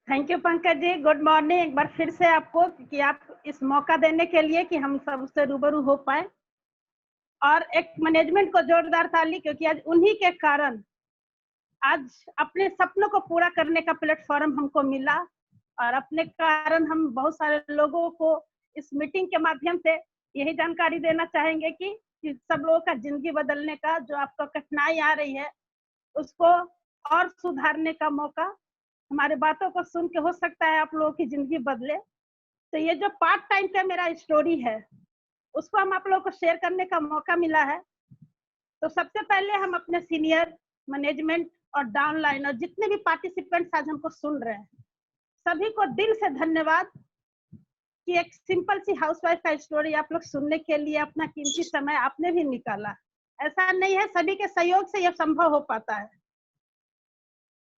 Thank you Pankaj ji, good morning. एक बार फिर से आपको कि आप इस मौका देने के लिए कि हम सबसे रूबरू हो पाए, और एक मैनेजमेंट को जोरदार ताली, क्योंकि आज उन्हीं के कारण आज अपने सपनों को पूरा करने का प्लेटफॉर्म हमको मिला, और अपने कारण हम बहुत सारे लोगों को इस मीटिंग के माध्यम से यही जानकारी देना चाहेंगे कि सब लोगों का जिंदगी बदलने का, जो आपको कठिनाई आ रही है उसको और सुधारने का मौका, हमारे बातों को सुन के हो सकता है आप लोगों की जिंदगी बदले। तो ये जो पार्ट टाइम का मेरा स्टोरी है उसको हम आप लोगों को शेयर करने का मौका मिला है। तो सबसे पहले हम अपने सीनियर मैनेजमेंट और डाउनलाइन और जितने भी पार्टिसिपेंट्स आज हमको सुन रहे हैं, सभी को दिल से धन्यवाद कि एक सिंपल सी हाउसवाइफ का स्टोरी आप लोग सुनने के लिए अपना कीमती समय आपने भी निकाला। ऐसा नहीं है, सभी के सहयोग से यह संभव हो पाता है।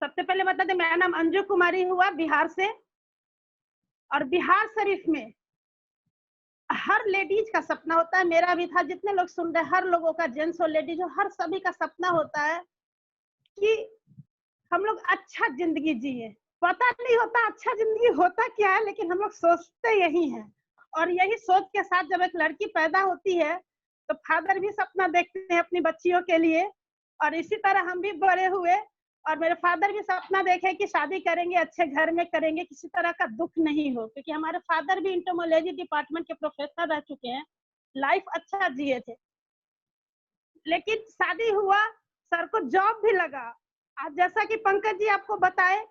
सबसे पहले बता दें, मेरा नाम अंजू कुमारी हुआ, बिहार से। और बिहार शरीफ में हर लेडीज का सपना होता है, मेरा भी था, जितने लोग सुन रहे हैं हर लोगों का, जेंट्स और लेडीज हो, हर सभी का सपना होता है कि हम लोग अच्छा जिंदगी जिए। पता नहीं होता अच्छा जिंदगी होता क्या है, लेकिन हम लोग सोचते यही हैं। और यही सोच के साथ जब एक लड़की पैदा होती है तो फादर भी सपना देखते हैं अपनी बच्चियों के लिए, और इसी तरह हम भी बड़े हुए और मेरे फादर भी सपना देखे कि शादी करेंगे, अच्छे घर में करेंगे, किसी तरह का दुख नहीं हो, क्योंकि हमारे फादर भी इंटोमोलॉजी डिपार्टमेंट के प्रोफेसर रह चुके हैं, लाइफ अच्छा जिए थे। लेकिन शादी हुआ, सर को जॉब भी लगा। आज जैसा कि पंकज जी आपको बताए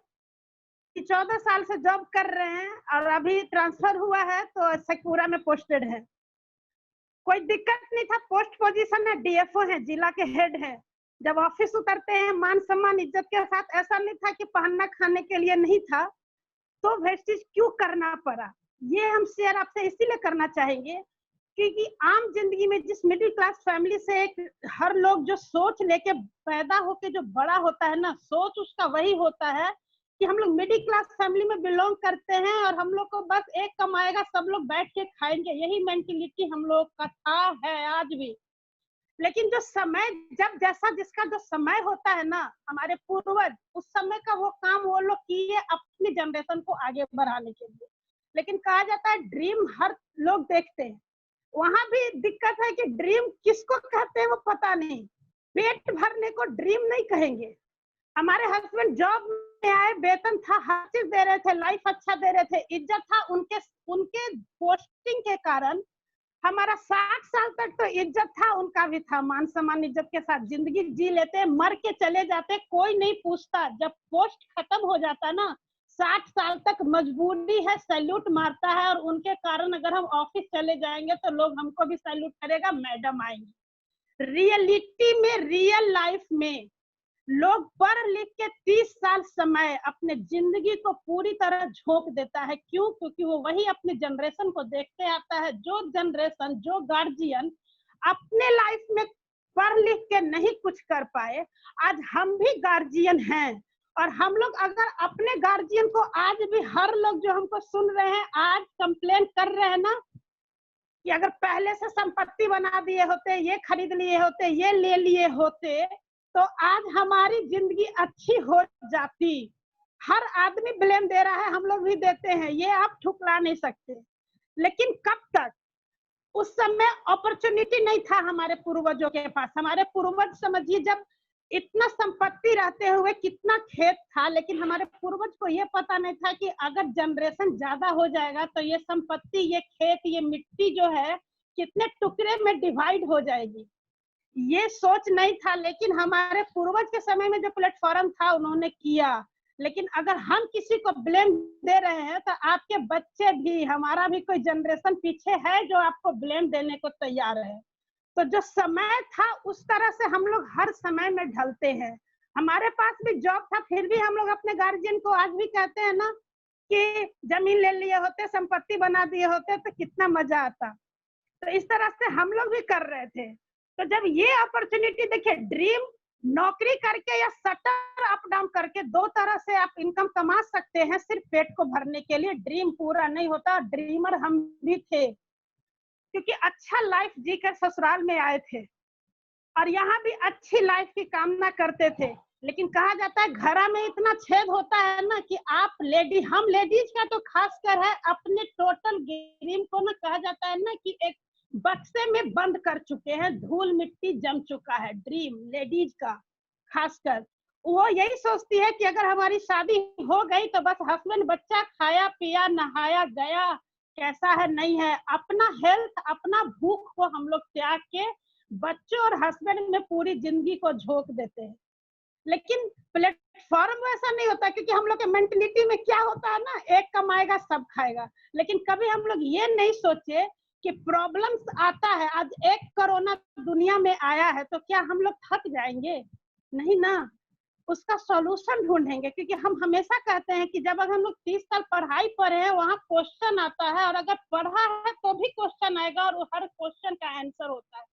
कि 14 साल से जॉब कर रहे हैं और अभी ट्रांसफर हुआ है तो शेखपुरा में पोस्टेड है। कोई दिक्कत नहीं था, पोस्ट पोजीशन है, डीएफओ है, जिला के हेड है। जब ऑफिस उतरते हैं मान सम्मान इज्जत के साथ, ऐसा नहीं था कि पहनना खाने के लिए नहीं था, तो वेस्टिज क्यों करना पड़ा। ये हम शेयर आपसे इसीलिए करना चाहेंगे क्योंकि आम जिंदगी में जिस मिडिल क्लास फैमिली से एक हर लोग जो सोच लेके पैदा होके जो बड़ा होता है ना, सोच उसका वही होता है कि हम लोग मिडिल क्लास फैमिली में बिलोंग करते हैं और हम लोग को बस एक कमाएगा, सब लोग बैठ के खाएंगे, यही मेंटेलिटी हम लोग का था, है आज भी। लेकिन जो समय, जब जैसा जिसका जो समय होता है ना, हमारे पूर्वज उस समय का वो काम वो लोग किए अपनी जनरेशन को आगे बढ़ाने के लिए। लेकिन कहा जाता है ड्रीम हर लोग देखते हैं, वहां भी दिक्कत है कि ड्रीम किसको कहते हैं वो पता नहीं। पेट भरने को ड्रीम नहीं कहेंगे। हमारे हस्बैंड जॉब में आए, वेतन था, हर चीज दे रहे थे, लाइफ अच्छा दे रहे थे, इज्जत था, उनके उनके पोस्टिंग के कारण हमारा 60 साल तक तो इज्जत था, उनका भी था, मान सम्मान इज्जत के साथ जिंदगी जी लेते, मर के चले जाते, कोई नहीं पूछता। जब पोस्ट खत्म हो जाता ना, 60 साल तक मजबूरी है, सैल्यूट मारता है, और उनके कारण अगर हम ऑफिस चले जाएंगे तो लोग हमको भी सैल्यूट करेगा, मैडम आएंगी। रियलिटी में, रियल लाइफ में लोग पढ़ लिख के 30 साल समय अपने जिंदगी को पूरी तरह झोंक देता है। क्यों? क्योंकि वो वही अपनी जनरेशन को देखते आता है, जो जनरेशन, जो गार्जियन अपने लाइफ में पढ़ लिख के नहीं कुछ कर पाए, आज हम भी गार्जियन हैं। और हम लोग अगर अपने गार्जियन को, आज भी हर लोग जो हमको सुन रहे हैं आज कंप्लेन कर रहे हैं ना कि अगर पहले से संपत्ति बना दिए होते, ये खरीद लिए होते, ये ले लिए होते, तो आज हमारी जिंदगी अच्छी हो जाती। हर आदमी ब्लेम दे रहा है, हम लोग भी देते हैं, ये आप ठुकरा नहीं सकते। लेकिन कब तक? उस समय अपॉर्चुनिटी नहीं था हमारे पूर्वजों के पास। हमारे पूर्वज समझिए, जब इतना संपत्ति रहते हुए कितना खेत था, लेकिन हमारे पूर्वज को ये पता नहीं था कि अगर जनरेशन ज्यादा हो जाएगा तो ये संपत्ति, ये खेत, ये मिट्टी जो है कितने टुकड़े में डिवाइड हो जाएगी। ये सोच नहीं था, लेकिन हमारे पूर्वज के समय में जो प्लेटफॉर्म था उन्होंने किया। लेकिन अगर हम किसी को ब्लेम दे रहे हैं तो आपके बच्चे भी, हमारा भी कोई जनरेशन पीछे है जो आपको ब्लेम देने को तैयार है। तो जो समय था उस तरह से हम लोग हर समय में ढलते हैं। हमारे पास भी जॉब था, फिर भी हम लोग अपने गार्जियन को आज भी कहते हैं ना कि जमीन ले लिए होते, संपत्ति बना दिए होते तो कितना मजा आता। तो इस तरह से हम लोग भी कर रहे थे। तो जब ये अपॉर्चुनिटी देखिए, ड्रीम नौकरी करके या सटर अप डाउन करके दो तरह से आप इनकम कमा सकते हैं, सिर्फ पेट को भरने के लिए ड्रीम पूरा नहीं होता। ड्रीमर हम भी थे, क्योंकि अच्छा लाइफ जी कर ससुराल में आए थे और यहाँ भी अच्छी लाइफ की कामना करते थे। लेकिन कहा जाता है घड़ा में इतना छेद होता है ना कि आप हम लेडीज का तो खासकर है, अपने टोटल ड्रीम को ना कहा जाता है ना कि एक बक्से में बंद कर चुके हैं, धूल मिट्टी जम चुका है ड्रीम लेडीज का खासकर। वो यही सोचती है कि अगर हमारी शादी हो गई तो बस हस्बैंड बच्चा खाया पिया नहाया गया, कैसा है नहीं है, अपना हेल्थ अपना भूख को हम लोग त्याग के बच्चों और हस्बैंड में पूरी जिंदगी को झोंक देते हैं। लेकिन प्लेटफॉर्म वैसा नहीं होता, क्योंकि हम लोग के मेंटलिटी में क्या होता है ना, एक कमाएगा सब खाएगा। लेकिन कभी हम लोग ये नहीं सोचे कि प्रॉब्लम्स आता है, आज एक कोरोना दुनिया में आया है तो क्या हम लोग थक जाएंगे? नहीं ना, उसका सॉल्यूशन ढूंढेंगे। क्योंकि हम हमेशा कहते हैं कि जब अगर हम लोग 30 साल पढ़ाई पढ़े हैं, वहाँ क्वेश्चन आता है, और अगर पढ़ा है तो भी क्वेश्चन आएगा, और हर क्वेश्चन का आंसर होता है,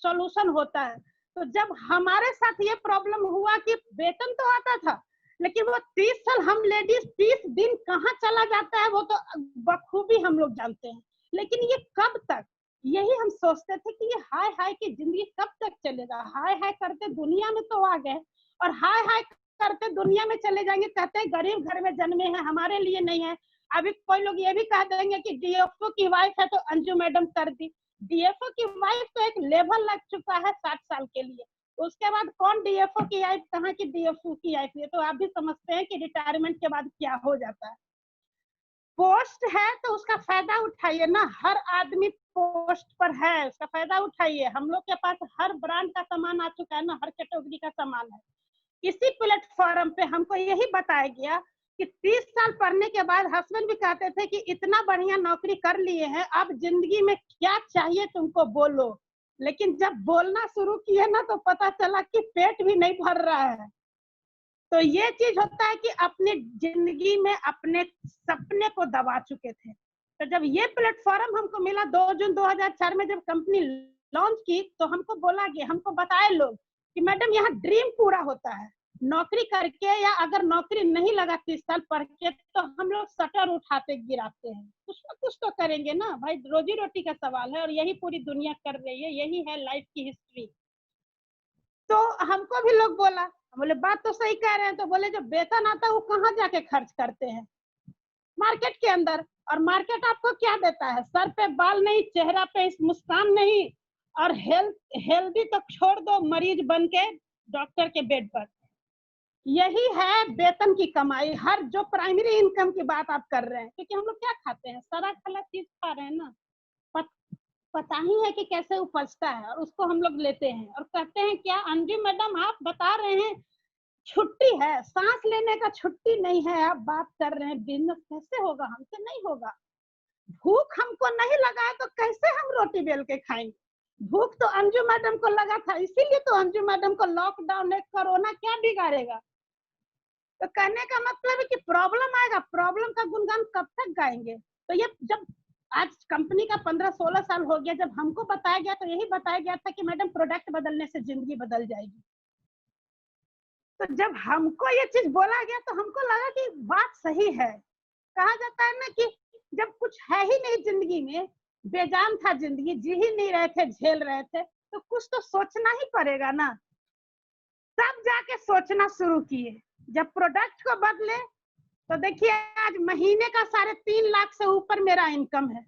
सॉल्यूशन होता है। तो जब हमारे साथ ये प्रॉब्लम हुआ कि वेतन तो आता था, लेकिन वो 30 साल हम लेडीज 30 दिन कहाँ चला जाता है वो तो बखूबी हम लोग जानते हैं। लेकिन ये कब तक, यही हम सोचते थे कि ये हाय हाय की जिंदगी कब तक चलेगा। हाय हाय करते दुनिया में तो आ गए, और हाय हाय करते दुनिया में चले जाएंगे। कहते हैं गरीब घर में जन्मे हैं, हमारे लिए नहीं है। अभी कोई लोग ये भी कह देंगे कि डीएफओ की वाइफ है तो अंजू मैडम कर दी। डीएफओ की वाइफ तो एक लेवल लग चुका है 60 साल के लिए, उसके बाद कौन डीएफओ की वाइफ, कहाँ की डीएफओ की वाइफ, ये तो आप भी समझते हैं कि रिटायरमेंट के बाद क्या हो जाता है। पोस्ट है तो उसका फायदा उठाइए ना, हर आदमी पोस्ट पर है, उसका फायदा उठाइए। हम लोग के पास हर ब्रांड का सामान आ चुका है ना, हर कैटेगरी का सामान है। इसी प्लेटफॉर्म पे हमको यही बताया गया कि 30 साल पढ़ने के बाद हस्बैंड भी कहते थे कि इतना बढ़िया नौकरी कर लिए हैं, अब जिंदगी में क्या चाहिए तुमको बोलो। लेकिन जब बोलना शुरू किए ना तो पता चला कि पेट भी नहीं भर रहा है। तो ये चीज होता है कि अपने जिंदगी में अपने सपने को दबा चुके थे। तो जब ये प्लेटफॉर्म हमको मिला 2 जून 2004 में, जब कंपनी लॉन्च की, तो हमको बोला गया, हमको बताए लोग कि मैडम यहाँ ड्रीम पूरा होता है नौकरी करके, या अगर नौकरी नहीं लगा 30 साल पढ़ के तो हम लोग शटर उठाते गिराते हैं, कुछ ना कुछ तो करेंगे ना भाई, रोजी रोटी का सवाल है, और यही पूरी दुनिया कर रही है, यही है लाइफ की हिस्ट्री। तो हमको भी लोग बोला, बोले बात तो सही कह रहे हैं। तो बोले जो वेतन आता है वो कहाँ जाके खर्च करते हैं? मार्केट के अंदर। और मार्केट आपको क्या देता है? सर पे बाल नहीं, चेहरा पे मुस्कान नहीं, और हेल्दी तो छोड़ दो, मरीज बन के डॉक्टर के बेड पर। यही है वेतन की कमाई। हर जो प्राइमरी इनकम की बात आप कर रहे हैं, क्योंकि हम लोग क्या खाते हैं, सारा खला चीज खा रहे हैं ना, पता ही है कि कैसे उपजता है, और उसको हम लोग लेते हैं और कहते हैं क्या अंजू मैडम आप बता रहे हैं छुट्टी है, सांस लेने का छुट्टी नहीं है, आप बात कर रहे हैं बिजनेस कैसे होगा, हमसे नहीं होगा। भूख हमको नहीं लगा है तो कैसे हम रोटी बेल के खाएंगे? भूख तो अंजू मैडम को लगा था, इसीलिए तो अंजू मैडम को लॉकडाउन है, कोरोना क्या बिगाड़ेगा? तो कहने का मतलब है कि प्रॉब्लम आएगा, प्रॉब्लम का गुणगान कब तक गाएंगे? तो ये जब आज कंपनी का 15-16 साल हो गया, जब हमको बताया गया तो यही बताया गया था कि मैडम प्रोडक्ट बदलने से जिंदगी बदल जाएगी। तो जब हमको ये चीज बोला गया तो हमको लगा कि बात सही है। कहा जाता है ना कि जब कुछ है ही नहीं जिंदगी में, बेजान था जिंदगी, जी ही नहीं रहे थे, झेल रहे थे, तो कुछ तो सोचना ही पड़ेगा ना। तब जाके सोचना शुरू किए, जब प्रोडक्ट को बदले तो देखिए आज महीने का 3.5 लाख से ऊपर मेरा इनकम है,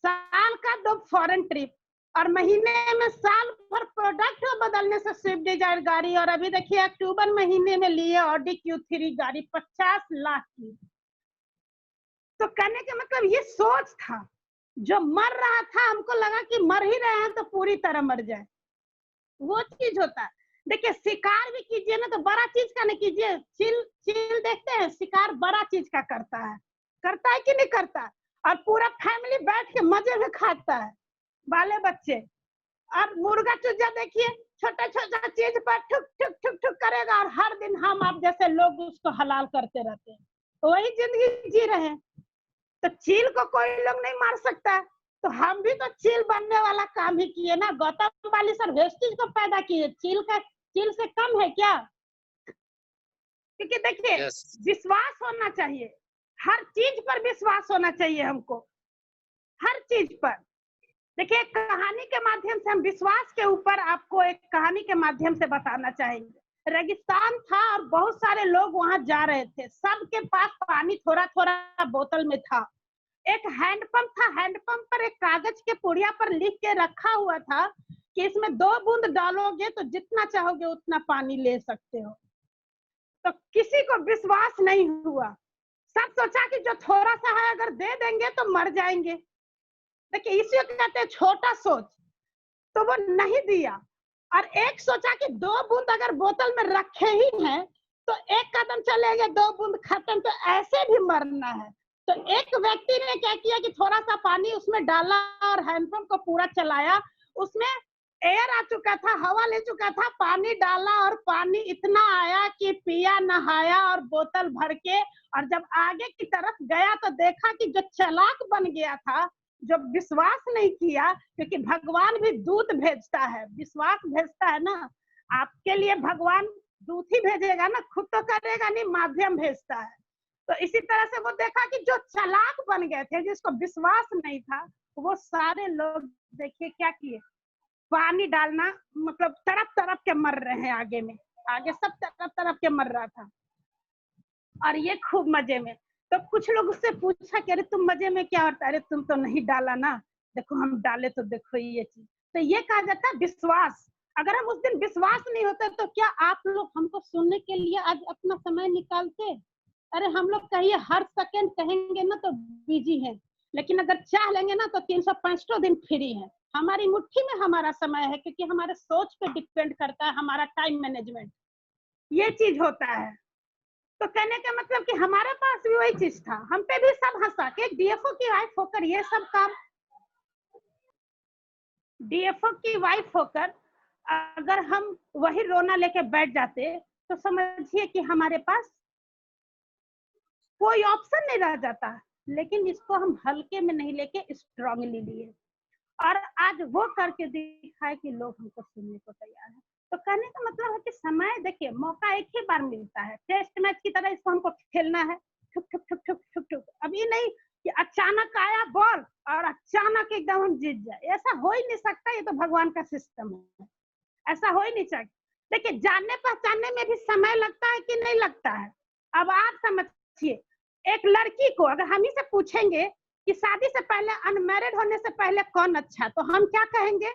साल का 2 फॉरेन ट्रिप, और महीने में साल भर प्रोडक्ट बदलने से स्विफ्ट डिजायर गाड़ी, और अभी देखिए अक्टूबर महीने में लिए ऑडी Q3 गाड़ी 50 लाख की। तो कहने का मतलब ये सोच था, जो मर रहा था हमको लगा कि मर ही रहे हैं तो पूरी तरह मर जाए, वो चीज होता है। देखिए शिकार भी कीजिए ना तो बड़ा चीज का नहीं कीजिए, चील देखते हैं, शिकार बड़ा चीज का करता है कि नहीं करता? और पूरा फैमिली बैठ के मजे में खाता है, बाले बच्चे। और मुर्गा चूजा देखिए छोटा छोटा चीज पर ठुक ठुक ठुक ठुक करेगा, और हर दिन हम आप जैसे लोग उसको हलाल करते रहते हैं, तो वही जिंदगी जी रहे हैं। तो चील को कोई लोग नहीं मार सकता, तो हम भी तो चील बनने वाला काम ही किए ना। गौतम वाली सर वेस्टेज को पैदा किए, चील से कम है क्या? क्योंकि देखिए विश्वास होना चाहिए, हर चीज पर विश्वास होना चाहिए हमको, हर चीज पर। देखिए कहानी के माध्यम से हम विश्वास के ऊपर आपको एक कहानी के माध्यम से बताना चाहेंगे। रेगिस्तान था और बहुत सारे लोग वहां जा रहे थे, सबके पास पानी थोड़ा थोड़ा बोतल में था। एक हैंडपंप था, हैंडपंप पर एक कागज के पुड़िया पर लिख के रखा हुआ था कि इसमें 2 बूंद डालोगे तो जितना चाहोगे उतना पानी ले सकते हो। तो किसी को विश्वास नहीं हुआ, सब सोचा कि जो थोड़ा सा है अगर दे देंगे तो मर जाएंगे। देखिए इसी को कहते हैं छोटा सोच। तो वो नहीं दिया, और एक सोचा कि 2 बूंद अगर बोतल में रखे ही हैं तो एक कदम चलेंगे 2 बूंद खत्म, तो ऐसे भी मरना है। तो एक व्यक्ति ने क्या किया कि थोड़ा सा पानी उसमें डाला और हैंडपंप को पूरा चलाया, उसमें एयर आ चुका था, हवा ले चुका था, पानी डाला और पानी इतना आया कि पिया, नहाया और बोतल भर के, और जब आगे की तरफ गया तो देखा कि जो चालाक बन गया था, जो विश्वास नहीं किया, क्योंकि भगवान भी दूत भेजता है, विश्वास भेजता है ना, आपके लिए भगवान दूत ही भेजेगा ना, खुद तो करेगा नहीं, माध्यम भेजता है। तो इसी तरह से वो देखा कि जो चालाक बन गए थे, जिसको विश्वास नहीं था, वो सारे लोग देखिए क्या किए, पानी डालना मतलब तरफ तरफ के मर रहे हैं, आगे सब तरफ तरफ के मर रहा था, और ये खूब मजे में। तो कुछ लोग उससे पूछा कि अरे तुम मजे में क्या होता है, अरे तुम तो नहीं डाला ना, देखो हम डाले तो देखो ये चीज। तो ये कहा जाता है विश्वास। अगर हम उस दिन विश्वास नहीं होते तो क्या आप लोग हमको सुनने के लिए आज अपना समय निकालते? अरे हम लोग कहिए हर सेकंड कहेंगे ना तो बिजी है, लेकिन अगर चाह लेंगे ना तो 365 दिन फ्री है। हमारी मुट्ठी में हमारा समय है, क्योंकि हमारे सोच पे डिपेंड करता है हमारा टाइम मैनेजमेंट, ये चीज होता है। तो कहने का मतलब कि हमारे पास भी वही चीज था, हम पे भी सब हंसा के डीएफओ की वाइफ होकर ये सब काम, डीएफओ की वाइफ होकर अगर हम वही रोना लेके बैठ जाते तो समझिए कि हमारे पास कोई ऑप्शन नहीं रह जाता। लेकिन इसको हम हल्के में नहीं लेके स्ट्रांगली लिए, और आज वो करके दिखाए कि लोग हमको सुनने को तैयार है। तो कहने का मतलब है कि समय, देखिए मौका एक ही बार मिलता है, टेस्ट मैच की तरह इसको हमको खेलना है, ठुक ठुक ठुक ठुक ठुक ठुक। अब ये नहीं कि अचानक आया बॉल और अचानक एकदम हम जीत जाए, ऐसा हो ही नहीं सकता, ये तो भगवान का सिस्टम है, ऐसा हो ही नहीं सकता। देखिए जानने पहचानने में भी समय लगता है कि नहीं लगता है। अब आप समझिए, एक लड़की को अगर हम ही से पूछेंगे कि शादी से पहले, अनमैरिड होने से पहले कौन अच्छा, तो हम क्या कहेंगे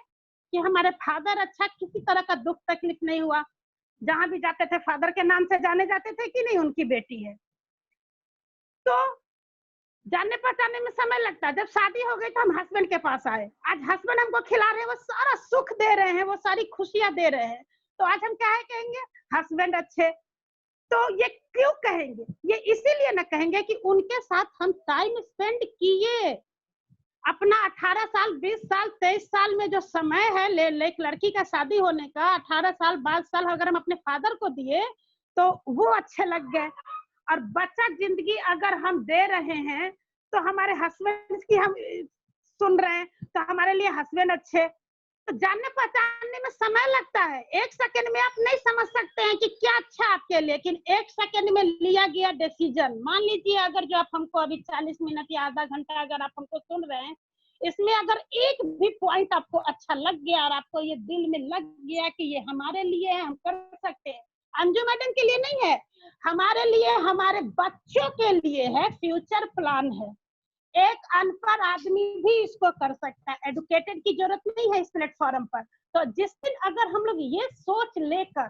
कि हमारे फादर अच्छा, किसी तरह का दुख तकलीफ नहीं हुआ, जहां भी जाते थे फादर के नाम से जाने जाते थे कि नहीं, उनकी बेटी है। तो जानने पहचानने में समय लगता है। जब शादी हो गई तो हम हस्बैंड के पास आए, आज हस्बैंड हमको खिला रहे हैं, वो सारा सुख दे रहे हैं, वो सारी खुशियां दे रहे हैं, तो आज हम क्या है कहेंगे, हस्बैंड अच्छे। तो ये क्यों कहेंगे, ये इसीलिए ना कहेंगे कि उनके साथ हम टाइम स्पेंड किए। अपना 18 साल, 20 साल, 23 साल में जो समय है एक लड़की का शादी होने का, 18 साल 22 साल अगर हम अपने फादर को दिए तो वो अच्छे लग गए। और बच्चा जिंदगी अगर हम दे रहे हैं तो हमारे हस्बैंड की हम सुन रहे हैं, तो हमारे लिए हस्बैंड अच्छे। तो जानने पहचानने में समय लगता है, एक सेकंड में आप नहीं समझ सकते हैं कि क्या अच्छा आपके लिए, लेकिन एक सेकंड में लिया गया डिसीजन। मान लीजिए अगर जो आप हमको अभी 40 मिनट या आधा घंटा अगर आप हमको सुन रहे हैं, इसमें अगर एक भी पॉइंट आपको अच्छा लग गया और आपको ये दिल में लग गया कि ये हमारे लिए है, हम कर सकते हैं, अंजू मैडम के लिए नहीं है, हमारे लिए, हमारे बच्चों के लिए है, फ्यूचर प्लान है। एक अनपढ़ आदमी भी इसको कर सकता है, एडुकेटेड की जरूरत नहीं है इस प्लेटफॉर्म पर। तो जिस दिन अगर हम लोग ये सोच लेकर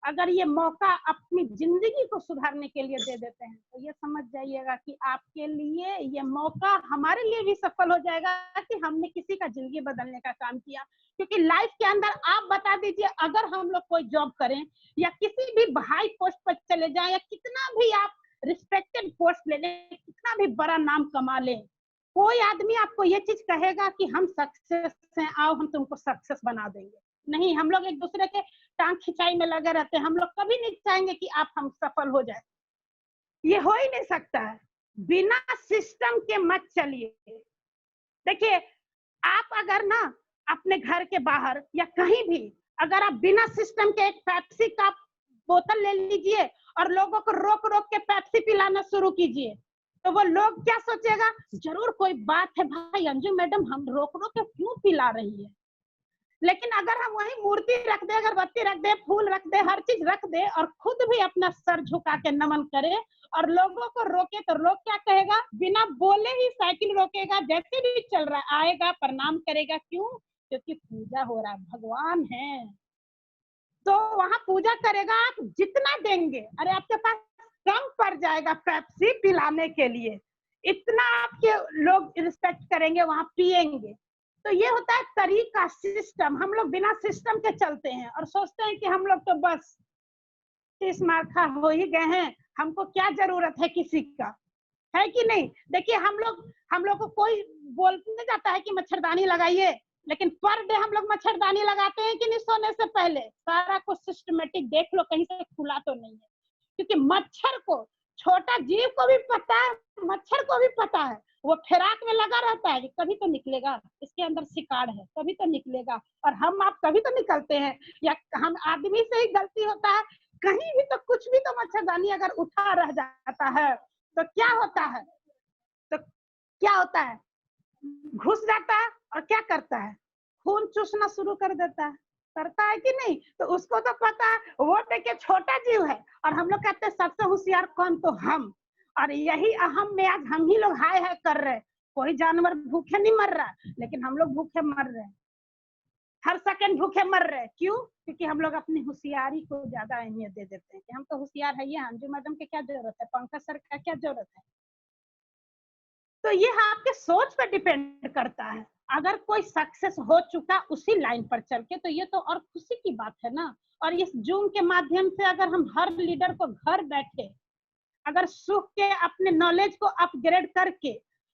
अगर ये मौका अपनी जिंदगी को सुधारने के लिए दे देते हैं, तो ये समझ जाइएगा कि आपके लिए ये मौका हमारे लिए भी सफल हो जाएगा कि हमने किसी का जिंदगी बदलने का काम किया। क्योंकि लाइफ के अंदर आप बता दीजिए, अगर हम लोग कोई जॉब करें या किसी भी हाई पोस्ट पर चले जाएं या कितना भी आप रिस्पेक्टेड पोस्ट ले लें, कितना भी बड़ा नाम कमा लें, कोई आदमी आपको ये चीज कहेगा कि हम सक्सेस हैं, आओ हम तुमको सक्सेस बना देंगे, नहीं। हम लोग एक दूसरे के टांग खिंचाई में लगे रहते हैं, हम लोग कभी नहीं चाहेंगे कि आप हम सफल हो जाए, ये हो ही नहीं सकता है। बिना सिस्टम के मत चलिए। देखिए आप अगर ना अपने घर के बाहर या कहीं भी अगर आप बिना सिस्टम के एक पेप्सी का बोतल ले लीजिए और लोगों को रोक रोक के पेप्सी पिलाना शुरू कीजिए, तो वो लोग क्या सोचेगा, जरूर कोई बात है भाई, अंजू मैडम हम रोक रोक के क्यों पिला रही है। लेकिन अगर हम वही मूर्ति रख दे, अगरबत्ती रख दे, फूल रख दे, हर चीज रख दे और खुद भी अपना सर झुका के नमन करे और लोगों को रोके, तो लोग क्या कहेगा? बिना बोले ही साइकिल रोकेगा, जैसे भी चल रहा है आएगा, प्रणाम करेगा। क्यों? क्योंकि पूजा हो रहा है, भगवान है। तो वहां पूजा करेगा। आप जितना देंगे, अरे आपके पास कम पड़ जाएगा पेप्सी पिलाने के लिए, इतना आपके लोग रिस्पेक्ट करेंगे, वहां पिएंगे। तो ये होता है तरीका, सिस्टम। हम लोग बिना सिस्टम के चलते हैं और सोचते हैं कि हम लोग तो बस 30 मार्का हो ही गए हैं, हमको क्या जरूरत है किसी का, है कि नहीं? देखिए हम लोग को कोई बोलने जाता है कि मच्छरदानी लगाइए, लेकिन पर डे हम लोग मच्छरदानी लगाते हैं कि नहीं सोने से पहले? सारा कुछ सिस्टमेटिक देख लो, कहीं से खुला तो नहीं है। क्योंकि मच्छर को, छोटा जीव को भी पता है, मच्छर को भी पता है, वो फिराक में लगा रहता है कि कभी तो निकलेगा, इसके अंदर शिकार है, कभी तो निकलेगा। और हम आप कभी तो निकलते हैं, या हम आदमी से ही गलती होता है, कहीं भी तो कुछ भी तो मच्छरदानी अगर उठा रह जाता है तो क्या होता है? तो क्या होता है? घुस जाता है और क्या करता है? खून चूसना शुरू कर देता है, करता है कि नहीं? तो उसको तो पता है, वो देखिए छोटा जीव है और हम लोग कहते हैं सबसे होशियार कौन? तो हम। और यही अहम में आज हम ही लोग हाय हाय कर रहे हैं। कोई जानवर भूखे नहीं मर रहा, लेकिन हम लोग भूखे मर रहे हैं, हर सेकंड भूखे मर रहे हैं। क्यों? क्योंकि हम लोग अपनी होशियारी को ज्यादा अहमियत दे देते हैं कि हम तो होशियार है, ये अंजू मैडम की क्या जरूरत है, पंकज सर का क्या जरूरत है। तो ये आपके सोच पर डिपेंड करता है। अगर कोई सक्सेस हो चुका उसी लाइन पर चल के, तो ये तो और खुशी की बात है ना। और इस जूम के माध्यम से अगर हम हर लीडर को घर बैठे अगर सुख के अपने नॉलेज को अपग्रेड करके,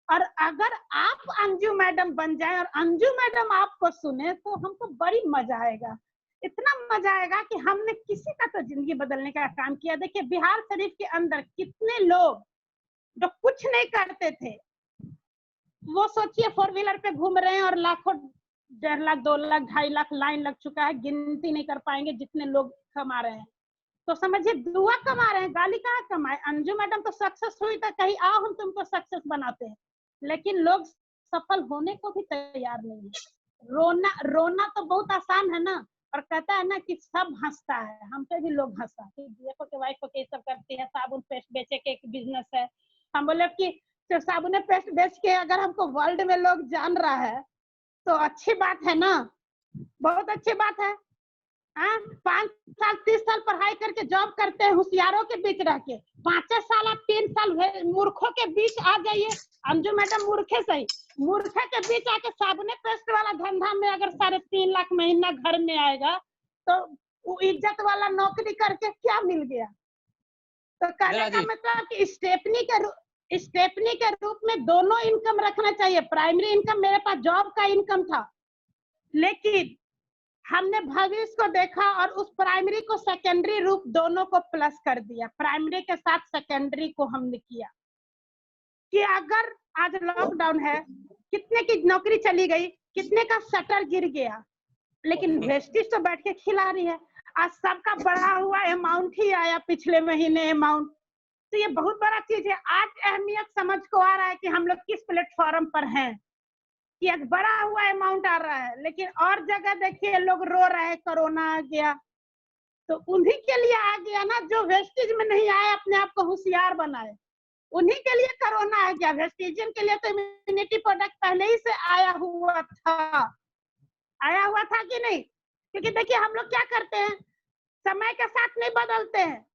और अगर आप अंजू मैडम बन जाए और अंजू मैडम आपको सुने, तो हमको बड़ी मजा आएगा। इतना मजा आएगा कि हमने किसी का तो जिंदगी बदलने का काम किया। देखिए बिहार शरीफ के अंदर कितने लोग जो कुछ नहीं करते थे, वो सोचिए 4 व्हीलर पे घूम रहे हैं और लाखों, 1.5 लाख, 2 लाख, 2.5 लाख लाइन लग चुका है, गिनती नहीं कर पाएंगे जितने लोग कमा रहे हैं। तो समझिए दुआ कमा रहे हैं, गाली कहाँ कमाए। अंजू मैडम तो सक्सेस हुई तो कहीं आओ हम तुमको सक्सेस बनाते हैं, लेकिन लोग सफल होने को भी तैयार नहीं है। रोना तो बहुत आसान है ना, और कहता है ना कि सब हंसता है, हम पे भी लोग हंसा कि देखो के वाइफ को ये सब करती है, साबुन पेस्ट बेचे के एक बिजनेस है। हम बोले कि तो साबुन पेस्ट बेच के अगर हमको वर्ल्ड में लोग जान रहा है तो अच्छी बात है ना, बहुत अच्छी बात है। 5 साल 30 साल पढ़ाई करके जॉब करते हैं होशियारों के बीच रह के, 5 साल आप 3 साल मूर्खों के बीच आ जाइए। अंजू मैडम मूर्खे सही, मूर्खे के बीच आके साबुने पेस्ट वाला धंधा में अगर 3.5 लाख महीना घर में आएगा, तो वो इज्जत वाला नौकरी करके क्या मिल गया? तो कहने का मतलब कि स्टेपनी के रूप में दोनों इनकम रखना चाहिए। प्राइमरी इनकम, मेरे पास जॉब का इनकम था, लेकिन हमने भविष्य को देखा और उस प्राइमरी को सेकेंडरी रूप दोनों को प्लस कर दिया। प्राइमरी के साथ सेकेंडरी को हमने किया कि अगर आज लॉकडाउन है, कितने की नौकरी चली गई, कितने का शटर गिर गया, लेकिन वेस्टिज तो बैठ के खिला रही है। आज सबका बढ़ा हुआ अमाउंट ही आया पिछले महीने अमाउंट, तो ये बहुत बड़ा चीज है। आज अहमियत समझ को आ रहा है कि हम लोग किस प्लेटफॉर्म पर हैं, कि आज बड़ा हुआ अमाउंट आ रहा है। लेकिन और जगह देखिए लोग रो रहे हैं, कोरोना आ गया, तो उन्हीं के लिए आ गया ना जो वेस्टेज में नहीं आए, अपने आप को होशियार बनाए, उन्हीं के लिए कोरोना आ गया। वेस्टेजियन के लिए तो इम्यूनिटी प्रोडक्ट पहले ही से आया हुआ था कि नहीं? क्योंकि देखिए हम लोग क्या करते हैं, समय के साथ नहीं बदलते हैं,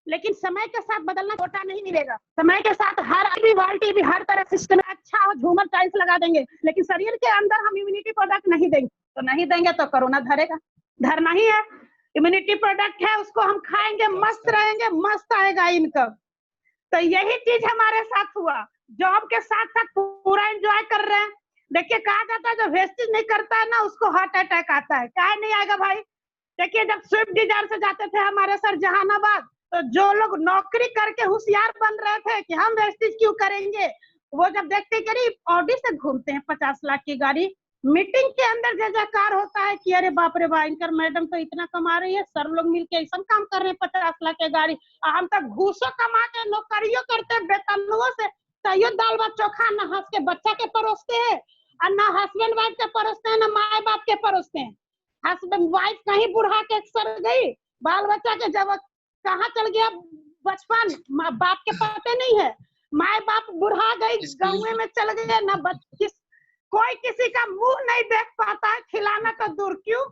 लेकिन समय के साथ बदलना छोटा नहीं मिलेगा। समय के साथ हर बाल्टी भी हर तरह सिस्टम अच्छा हो, झूमर टाइल्स लगा देंगे, लेकिन शरीर के अंदर हम इम्यूनिटी प्रोडक्ट नहीं देंगे, तो नहीं देंगे तो कोरोना धरेगा, धरना ही है। इम्यूनिटी प्रोडक्ट है, उसको हम खाएंगे, मस्त रहेंगे, मस्त आएगा इनकम। तो यही चीज हमारे साथ हुआ, जॉब के साथ साथ पूरा एंजॉय कर रहे हैं। देखिए कहा जाता है जो वेस्टेज नहीं करता है ना उसको हार्ट अटैक आता है, क्या नहीं आएगा भाई? देखिए जब स्विफ्ट डिजायर से जाते थे हमारे सर जहानाबाद, तो जो लोग नौकरी करके होशियार बन रहे थे कि हम वेस्टेज क्यों करेंगे, वो जब देखते करीब ऑडी से घूमते हैं 50 लाख की गाड़ी, मीटिंग के अंदर जय जयकार होता है कि अरे बाप रे बाप, इनकर मैडम तो इतना कमा रही है, सर लोग मिलके ऐसा काम कर रहे हैं 50 लाख की गाड़ी, हम तो घूसों कमा के नौकरियों करते हैं बेतनुओं से, तैयो दाल भात चोखा न हंस के बच्चा के परोसते हैं, और ना हस्बैंड वाइफ के परोसते हैं, ना माए बाप के परोसते हैं। हस्बैंड वाइफ कहीं बुढ़ा के सर गई, बाल बच्चा के जब कहाँ चल गया बचपन, माँ बाप के पता नहीं है, माए बाप बुढ़ा गई, गाँव में चल गए, ना कोई किसी का मुंह नहीं देख पाता है, खिलाना तो दूर, क्यों?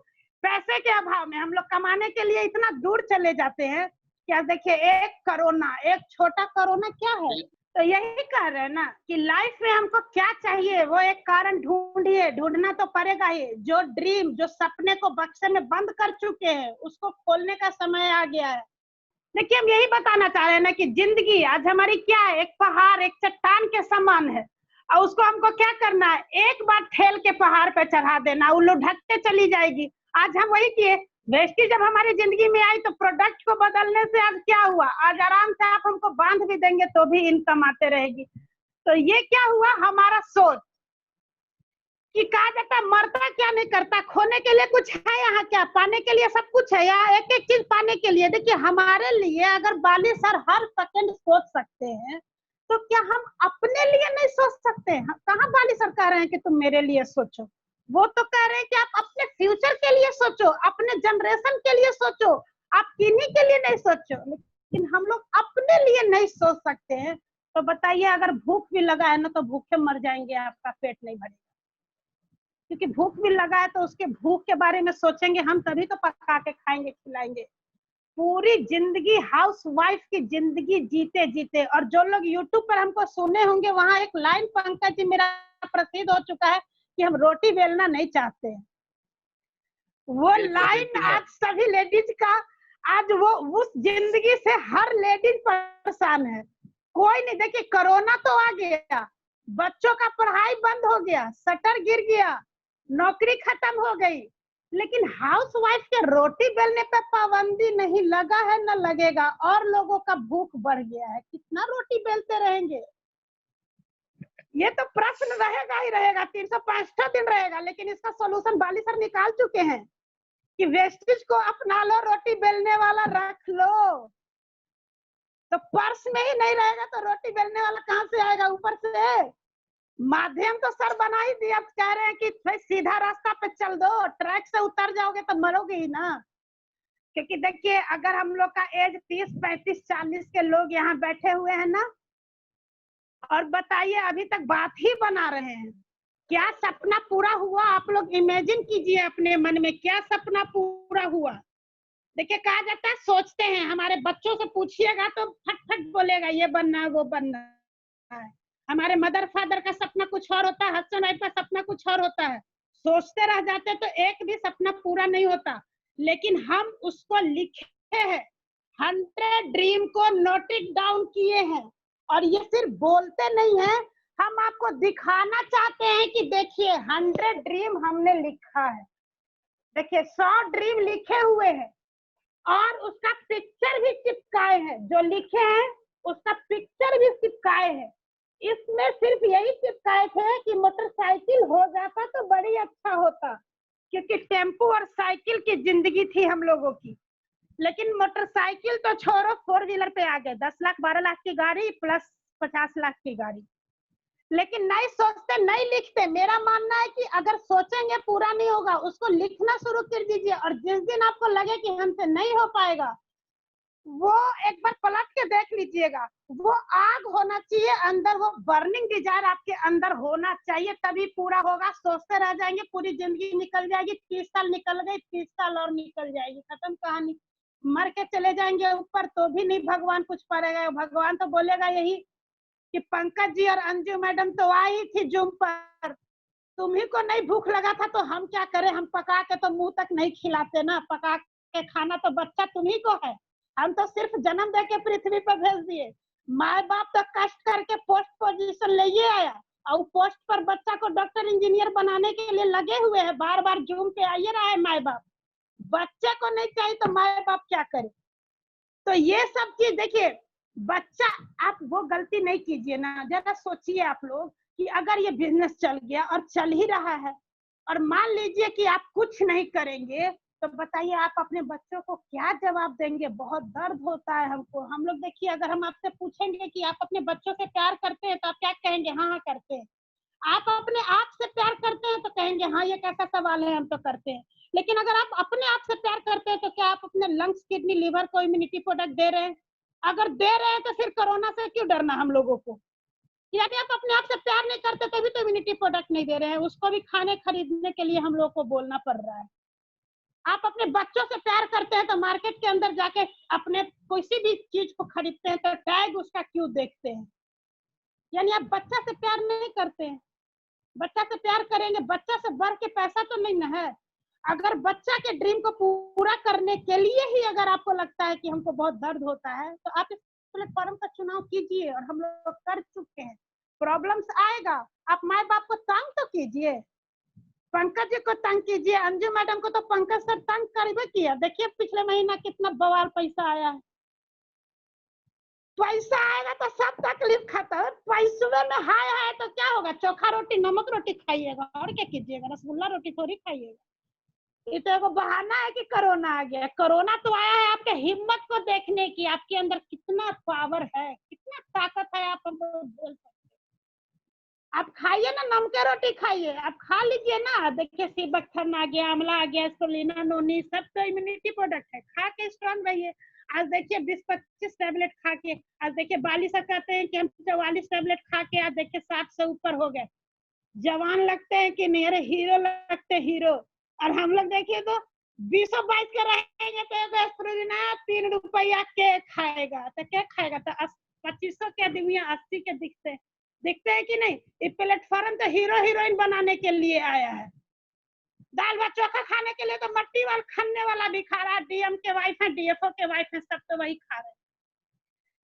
पैसे के अभाव में हम लोग कमाने के लिए इतना दूर चले जाते हैं। क्या देखिए, एक कोरोना, एक छोटा कोरोना क्या है? तो यही कह रहे हैं ना कि लाइफ में हमको क्या चाहिए, वो एक कारण ढूंढिए, ढूंढना तो पड़ेगा ही। जो ड्रीम, जो सपने को बक्से में बंद कर चुके हैं, उसको खोलने का समय आ गया है। देखिए, हम यही बताना चाह रहे हैं ना कि जिंदगी आज हमारी क्या है, एक पहाड़, एक चट्टान के समान है, और उसको हमको क्या करना है, एक बार ठेल के पहाड़ पे चढ़ा देना, वो लुढ़कते चली जाएगी। आज हम वही किए। वेस्टी जब हमारी जिंदगी में आई तो प्रोडक्ट को बदलने से आज क्या हुआ, आज आराम से आप हमको बांध भी देंगे तो भी इनकम आते रहेगी। तो ये क्या हुआ, हमारा सोच कि कहा जाता है मरता क्या नहीं करता, खोने के लिए कुछ है यहाँ क्या, पाने के लिए सब कुछ है यहाँ, एक एक चीज पाने के लिए। देखिए, हमारे लिए अगर बाली सर हर सेकंड सोच सकते हैं, तो क्या हम अपने लिए नहीं सोच सकते हैं? कहाँ बाली सर कह रहे हैं कि तुम मेरे लिए सोचो, वो तो कह रहे हैं कि आप अपने फ्यूचर के लिए सोचो, अपने जनरेशन के लिए सोचो, आप किन्हीं के लिए नहीं सोचो। लेकिन हम लोग अपने लिए नहीं सोच सकते हैं। तो बताइए, अगर भूख भी लगा है ना तो भूखे मर जाएंगे, आपका पेट नहीं भरेगा। क्योंकि भूख भी लगा है तो उसके भूख के बारे में सोचेंगे हम, तभी तो पका के खाएंगे, खिलाएंगे। पूरी जिंदगी हाउस वाइफ की जिंदगी जीते जीते, और जो लोग यूट्यूब पर हमको सुने होंगे, वहां एक लाइन पंकज जी मेरा प्रसिद्ध हो चुका है कि हम रोटी बेलना नहीं चाहते हैं। वो लाइन आज सभी लेडीज का, आज वो उस जिंदगी से हर लेडीज परेशान है। कोई नहीं, देखिए कोरोना तो आ गया, बच्चों का पढ़ाई बंद हो गया, शटर गिर गया, नौकरी खत्म हो गई, लेकिन हाउस वाइफ के रोटी बेलने पे पाबंदी नहीं लगा है, न लगेगा, और लोगों का भूख बढ़ गया है। कितना रोटी बेलते रहेंगे? ये तो प्रश्न रहेगा ही रहेगा, 365 दिन रहेगा। लेकिन इसका सोल्यूशन बाली सर निकाल चुके हैं कि वेस्टेज को अपना लो, रोटी बेलने वाला रख लो। तो पर्स में ही नहीं रहेगा तो रोटी बेलने वाला कहाँ से आएगा? ऊपर से माध्यम तो सर बना ही दिया। कह रहे हैं कि भाई सीधा रास्ता पे चल दो, ट्रैक से उतर जाओगे तो मरोगे ही ना। क्योंकि देखिए, अगर हम लोग का एज 30, 35, 40 के लोग यहाँ बैठे हुए हैं ना, और बताइए अभी तक बात ही बना रहे हैं, क्या सपना पूरा हुआ? आप लोग इमेजिन कीजिए अपने मन में, क्या सपना पूरा हुआ? देखिए, कहा जाता है सोचते हैं, हमारे बच्चों से पूछिएगा तो फट फट बोलेगा ये बनना है, वो बनना है। हमारे मदर फादर का सपना कुछ और होता है, हस्बैंड वाइफ का सपना कुछ और होता है। सोचते रह जाते तो एक भी सपना पूरा नहीं होता। लेकिन हम उसको लिखे हैं, 100 ड्रीम को नोटिस डाउन किए हैं, और ये सिर्फ बोलते नहीं है, हम आपको दिखाना चाहते हैं कि देखिए 100 ड्रीम हमने लिखा है। देखिए 100 ड्रीम लिखे हुए हैं, और उसका पिक्चर भी चिपकाए हैं। जो लिखे हैं उसका पिक्चर भी चिपकाए हैं। इसमें सिर्फ यही चिपकाए थे कि मोटरसाइकिल हो जाता तो बड़ी अच्छा होता, क्योंकि टेम्पो और साइकिल की जिंदगी थी हम लोगों की। लेकिन मोटरसाइकिल तो छोड़ो, 4 व्हीलर पे आ गए, 10 लाख 12 लाख की गाड़ी प्लस 50 लाख की गाड़ी। लेकिन नहीं सोचते, नहीं लिखते। मेरा मानना है कि अगर सोचेंगे पूरा नहीं होगा, उसको लिखना शुरू कर दीजिए, और जिस दिन आपको लगे कि हमसे नहीं हो पाएगा, वो एक बार पलट के देख लीजिएगा। वो आग होना चाहिए अंदर, वो बर्निंग डिजायर आपके अंदर होना चाहिए, तभी पूरा होगा। सोचते रह जाएंगे, पूरी जिंदगी निकल जाएगी, 30 साल निकल गई, 30 साल और निकल जाएगी, खत्म कहानी। मर के चले जाएंगे ऊपर तो भी नहीं भगवान कुछ करेगा। भगवान तो बोलेगा यही कि पंकज जी और अंजू मैडम तो आई थी जूम पर, तुम्ही को नहीं भूख लगा था तो हम क्या करें, हम पका के तो मुंह तक नहीं खिलाते ना, पका के खाना तो बच्चा तुम्ही को है, हम तो सिर्फ जन्म दे के पृथ्वी पर भेज दिए। माँ बाप तो कष्ट करके पोस्ट पोजीशन ले आया, और पोस्ट पर बच्चा को डॉक्टर इंजीनियर बनाने के लिए लगे हुए हैं, बार बार जूम पे आइए रहा है माँ बाप। बच्चे को नहीं चाहिए तो माँ बाप क्या करे? तो ये सब चीज देखिए, बच्चा, आप वो गलती नहीं कीजिए ना। जरा सोचिए आप लोग कि अगर ये बिजनेस चल गया और चल ही रहा है, और मान लीजिए कि आप कुछ नहीं करेंगे, तो बताइए आप अपने बच्चों को क्या जवाब देंगे? बहुत दर्द होता है हमको। हम लोग देखिए, अगर हम आपसे पूछेंगे कि आप अपने बच्चों से प्यार करते हैं तो आप क्या कहेंगे? हाँ हाँ करते हैं। आप अपने आप से प्यार कहेंगे हाँ ये कैसा सवाल है, हम तो करते हैं। लेकिन अगर आप अपने आप से प्यार करते हैं तो क्या आप अपने लंग्स, किडनी, लिवर को इम्यूनिटी प्रोडक्ट दे रहे हैं? अगर दे रहे हैं तो फिर कोरोना से क्यों डरना हम लोगों को? यदि आप अपने आप से प्यार नहीं करते तभी तो इम्यूनिटी प्रोडक्ट नहीं दे रहे हैं, उसको भी खाने खरीदने के लिए हम लोग को बोलना पड़ रहा है। आप अपने बच्चों से प्यार करते हैं तो मार्केट के अंदर जाके अपने किसी भी चीज को खरीदते हैं तो टैग उसका क्यों देखते हैं? यानी आप बच्चा से प्यार नहीं करते हैं। बच्चा से प्यार करेंगे, बच्चा से बढ़ के पैसा तो नहीं ना है। अगर बच्चा के ड्रीम को पूरा करने के लिए ही अगर आपको लगता है कि हमको बहुत दर्द होता है तो आप इस प्लेटफॉर्म का चुनाव कीजिए, और हम लोग कर चुके हैं। प्रॉब्लम्स आएगा, आप माए बाप को तंग तो कीजिए, पंकज जी को तंग कीजिए, अंजू मैडम को तो पंकज सर तंग करबे किया। देखिए पिछले महीना कितना बवाल पैसा आया है। पैसा आएगा तो सब तकलीफ खत्म। पैसे में हाय है तो क्या होगा? चोखा रोटी, नमक रोटी खाइएगा, और क्या कीजिएगा? रसगुल्ला रोटी थोड़ी खाइएगा। ये तो एक बहाना है कि कोरोना आ गया। कोरोना तो आया है आपके हिम्मत को देखने की, आपके अंदर कितना पावर है, कितना ताकत है, आप हमको बोल सकते। आप खाइए ना, नमके रोटी खाइए, आप खा लीजिए ना। देखिए सीबकथर्न आ गया, आंवला आ गया, स्पिरुलिना, नोनी, सब तो इम्यूनिटी प्रोडक्ट है। खा के स्ट्रांग रहिए। आज देखिए 20-25 टैबलेट खा के, आज देखिए 42 कहते हैं कि हम 44 टैबलेट खा के आज देखिए 60 से ऊपर हो गए। जवान लगते हैं कि नहीं? अरे हीरो लगते, हीरो। और हम लोग देखिए तो 20-22 के रहेंगे तो स्पिरुलिना 3 रुपया के खाएगा, तो क्या खाएगा? तो 2500 के आदमी 80 के दिखते हैं कि नहीं? ये प्लेटफॉर्म तो हीरो हीरोइन बनाने के लिए आया है। दाल भात चोखा खाने के लिए तो मट्टी वाल खाने वाला भी खा रहा है, डीएम के वाइफ है, डीएफओ के वाइफ है, सब तो वही खा रहे हैं।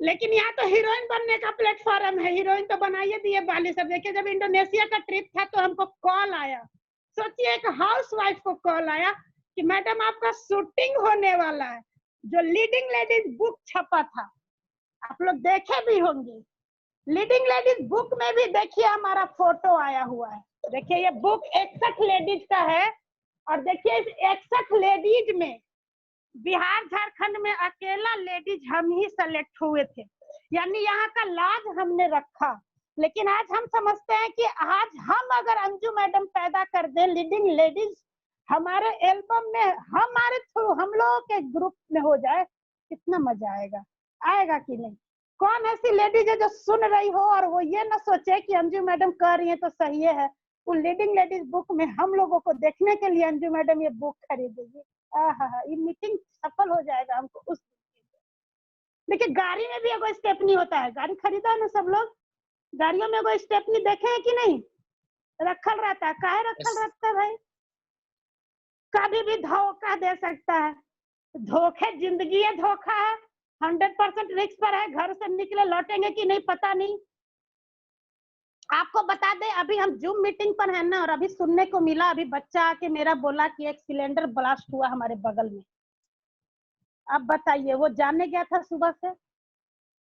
लेकिन यहाँ तो हीरोइन बनने का प्लेटफॉर्म है, हीरोइन तो बनाइए दिए बाली सब। देखिए जब इंडोनेशिया का ट्रिप था तो हमको कॉल आया, सोचिए एक हाउस वाइफ को कॉल आया कि मैडम आपका शूटिंग होने वाला है। जो लीडिंग लेडीज बुक छपा था, आप लोग देखे भी होंगे। लीडिंग लेडीज बुक में भी देखिए हमारा फोटो आया हुआ है। देखिए ये बुक 61 लेडीज का है, और देखिए इस 61 लेडीज में बिहार झारखंड में अकेला लेडीज हम ही सेलेक्ट हुए थे। यानी यहाँ का लाज हमने रखा। लेकिन आज हम समझते हैं कि आज हम अगर अंजू मैडम पैदा कर दें लीडिंग लेडीज हमारे एल्बम में, हमारे थ्रू हम लोगों के ग्रुप में हो जाए, कितना मजा आएगा। आएगा कि नहीं? कौन ऐसी लेडीज है जो सुन रही हो और वो ये ना सोचे कि अंजू मैडम कर रही है तो सही है? वो लीडिंग लेडीज बुक में हम लोगों को देखने के लिए अंजू मैडम ये बुक खरीदेगी। ये मीटिंग सफल हो जाएगा हमको उस। देखिए गाड़ी में भी एगो स्टेपनी होता है, गाड़ी खरीदा है ना सब लोग? गाड़ियों में एगो स्टेपनी देखे है कि नहीं? रखल रहता है। काहे रखल रहता है भाई? कभी भी धोखा दे सकता है। धोखे, जिंदगी है धोखा है। 100% रिस्क पर है। घर से निकले लौटेंगे कि नहीं पता नहीं। आपको बता दें अभी हम जूम मीटिंग पर है ना, और अभी सुनने को मिला, अभी बच्चा आके मेरा बोला कि एक सिलेंडर ब्लास्ट हुआ हमारे बगल में। अब बताइए, वो जानने गया था सुबह से।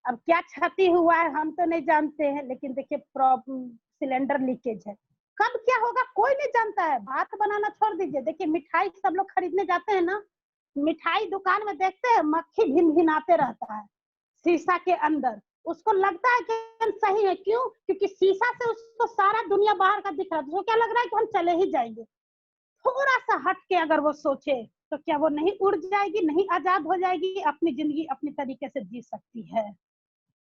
अब क्या क्षति हुआ है हम तो नहीं जानते हैं, लेकिन देखिए प्रॉब्लम सिलेंडर लीकेज है। कब क्या होगा कोई नहीं जानता है। बात बनाना छोड़ दीजिए। देखिए मिठाई सब लोग खरीदने जाते हैं ना, मिठाई दुकान में देखते हैं मक्खी भिनभिनाते रहता है शीशा के अंदर। उसको लगता है कि हम सही है। क्यों? क्योंकि शीशा से उसको सारा दुनिया बाहर का दिख रहा है। उसको क्या लग रहा है कि हम चले ही जाएंगे। थोड़ा सा हट के अगर वो सोचे तो क्या वो नहीं उड़ जाएगी, नहीं आजाद हो जाएगी, अपनी जिंदगी अपनी तरीके से जी सकती है?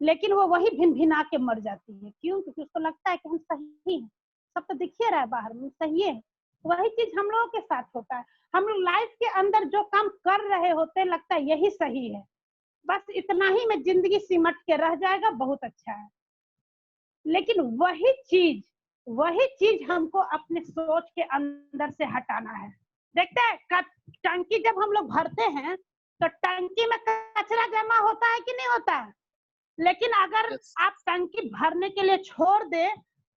लेकिन वो वही भिनभिना के मर जाती है। क्यों? क्योंकि उसको लगता है कि हम सही हैं, सब तो दिख ही रहा है बाहर में सही है। वही चीज हम लोगों के साथ होता है। हम लोग लाइफ के अंदर जो काम कर रहे होते हैं लगता है यही सही है, बस इतना ही में जिंदगी सिमट के रह जाएगा, बहुत अच्छा है। लेकिन वही चीज हमको अपने सोच के अंदर से हटाना है। देखते हैं टंकी जब हम लोग भरते हैं तो टंकी में कचरा जमा होता है कि नहीं होता है? लेकिन अगर आप टंकी भरने के लिए छोड़ दे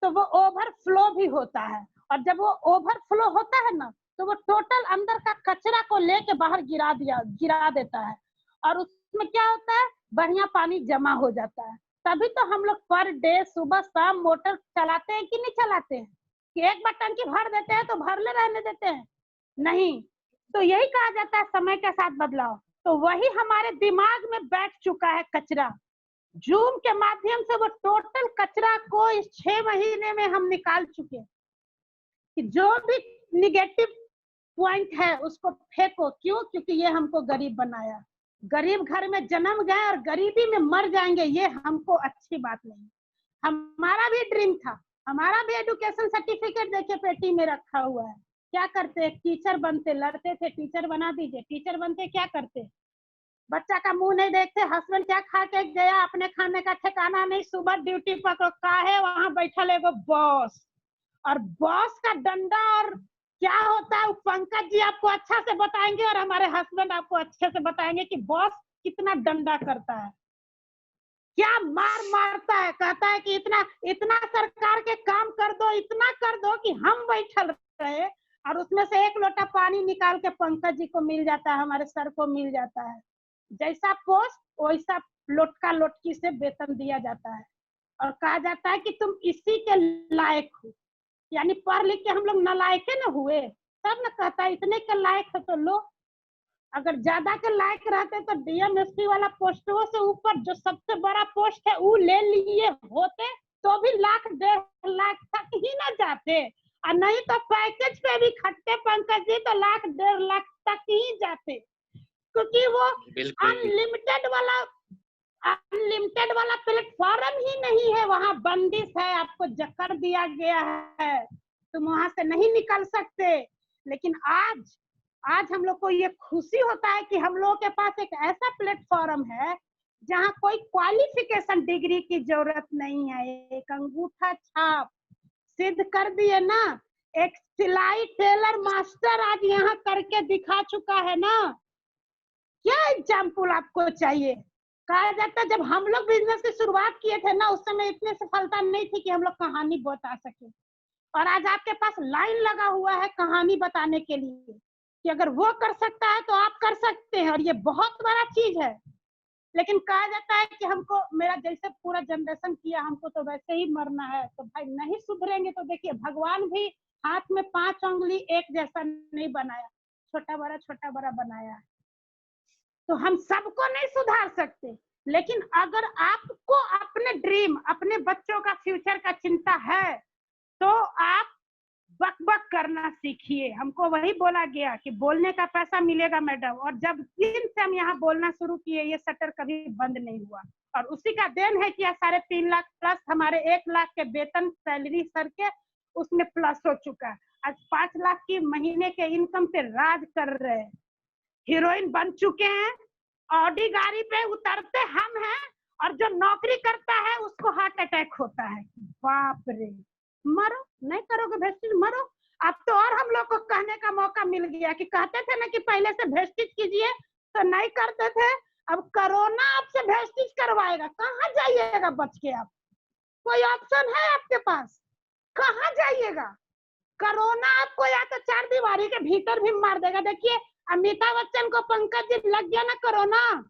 तो वो ओवरफ्लो भी होता है, और जब वो ओवरफ्लो होता है ना तो वो टोटल अंदर का कचरा को लेके बाहर गिरा देता है, और उसमें क्या होता है, बढ़िया पानी जमा हो जाता है। तभी तो हम लोग पर डे सुबह शाम मोटर चलाते हैं कि नहीं चलाते हैं? कि एक बार टंकी भर देते हैं तो भरले रहने देते हैं? नहीं। तो यही कहा जाता है समय के साथ बदलाव। तो वही हमारे दिमाग में बैठ चुका है कचरा। जूम के माध्यम से वो टोटल कचरा को इस 6 महीने में हम निकाल चुके हैं। कि जो भी निगेटिव पॉइंट है उसको फेंको। क्यों? क्योंकि ये हमको गरीब बनाया, गरीब घर में जन्म गए और गरीबी में मर जाएंगे, ये हमको अच्छी बात नहीं। हमारा भी ड्रीम था, हमारा भी एजुकेशन सर्टिफिकेट देखिए पेटी में रखा हुआ है। क्या करते? टीचर बनते, लड़ते थे टीचर बना दीजिए, टीचर बनते क्या करते? बच्चा का मुंह नहीं देखते, हस्बैंड क्या खा के गया, अपने खाने का ठिकाना नहीं, सुबह ड्यूटी पकड़ो, काहे वहां बैठल एगो बॉस, और बॉस का डंडा और क्या होता है पंकज जी आपको अच्छा से बताएंगे और हमारे हस्बैंड आपको अच्छे से बताएंगे कि बॉस कितना डंडा करता है, क्या मार मारता है। कहता है कि इतना इतना सरकार के काम कर दो, इतना कर दो कि हम बैठल रहे, और उसमें से एक लोटा पानी निकाल के पंकज जी को मिल जाता है, हमारे सर को मिल जाता है। जैसा पोस्ट वैसा लोटका लोटकी से वेतन दिया जाता है और कहा जाता है कि तुम इसी के लायक हो। यानी पढ़ लिख के हम लोग नालायक न हुए, तब न कहता है इतने के लायक है तो लो। अगर ज्यादा के लायक रहते तो डीएम एसपी वाला पोस्टों से ऊपर जो सबसे बड़ा पोस्ट है वो ले लिए होते तो भी लाख 1.5 लाख तक ही ना जाते, और नहीं तो पैकेज पे भी खटते पंकज जी तो लाख 1.5 लाख तक ही जाते, क्योंकि वो अनलिमिटेड वाला प्लेटफॉर्म ही नहीं है, वहां बंदिश है, आपको जकड़ दिया गया है, तुम वहां से नहीं निकल सकते। लेकिन आज हम लोग को ये खुशी होता है कि हम लोगों के पास एक ऐसा प्लेटफॉर्म है जहां कोई क्वालिफिकेशन डिग्री की जरूरत नहीं है, एक अंगूठा छाप सिद्ध कर दिए ना। एक सिलाई टेलर मास्टर आज यहाँ करके दिखा चुका है ना। क्या एग्जाम्पल आपको चाहिए? कहा जाता है जब हम लोग बिजनेस की शुरुआत किए थे ना, उस समय इतनी सफलता नहीं थी कि हम लोग कहानी बता सके, और आज आपके पास लाइन लगा हुआ है कहानी बताने के लिए कि अगर वो कर सकता है तो आप कर सकते हैं, और ये बहुत बड़ा चीज है। लेकिन कहा जाता है कि हमको मेरा जैसे पूरा जनरेशन किया हमको तो वैसे ही मरना है, तो भाई नहीं सुधरेंगे तो देखिए भगवान भी हाथ में 5 उंगली एक जैसा नहीं बनाया, छोटा बड़ा बनाया है, तो हम सबको नहीं सुधार सकते। लेकिन अगर आपको अपने ड्रीम, अपने बच्चों का फ्यूचर का चिंता है तो आप बक बक करना सीखिए। हमको वही बोला गया कि बोलने का पैसा मिलेगा मैडम, और जब दिन से हम यहाँ बोलना शुरू किए ये शटर कभी बंद नहीं हुआ, और उसी का देन है कि 3.5 लाख प्लस हमारे 1 लाख के वेतन सैलरी सर के उसमें प्लस हो चुका है। आज 5 लाख की महीने के इनकम पे राज कर रहे हैं, हीरोइन बन चुके हैं, ऑडी गाड़ी पे उतरते हम हैं, और जो नौकरी करता है उसको हार्ट अटैक होता है। बाप रे, मरो, नहीं करोगे भेस्टिज मरो। अब तो और हम लोग को कहने का मौका मिल गया कि कहते थे ना कि पहले से भेस्टिज कीजिए तो नहीं करते थे, अब कोरोना आपसे भेस्टिज करवाएगा, कहाँ जाइएगा बच के? आप कोई ऑप्शन है आपके पास? कहाँ जाइएगा? कोरोना आपको या तो 4 दीवारी के भीतर भी मार देगा। देखिए अमिताभ बच्चन को पंकज जी लग गया ना corona.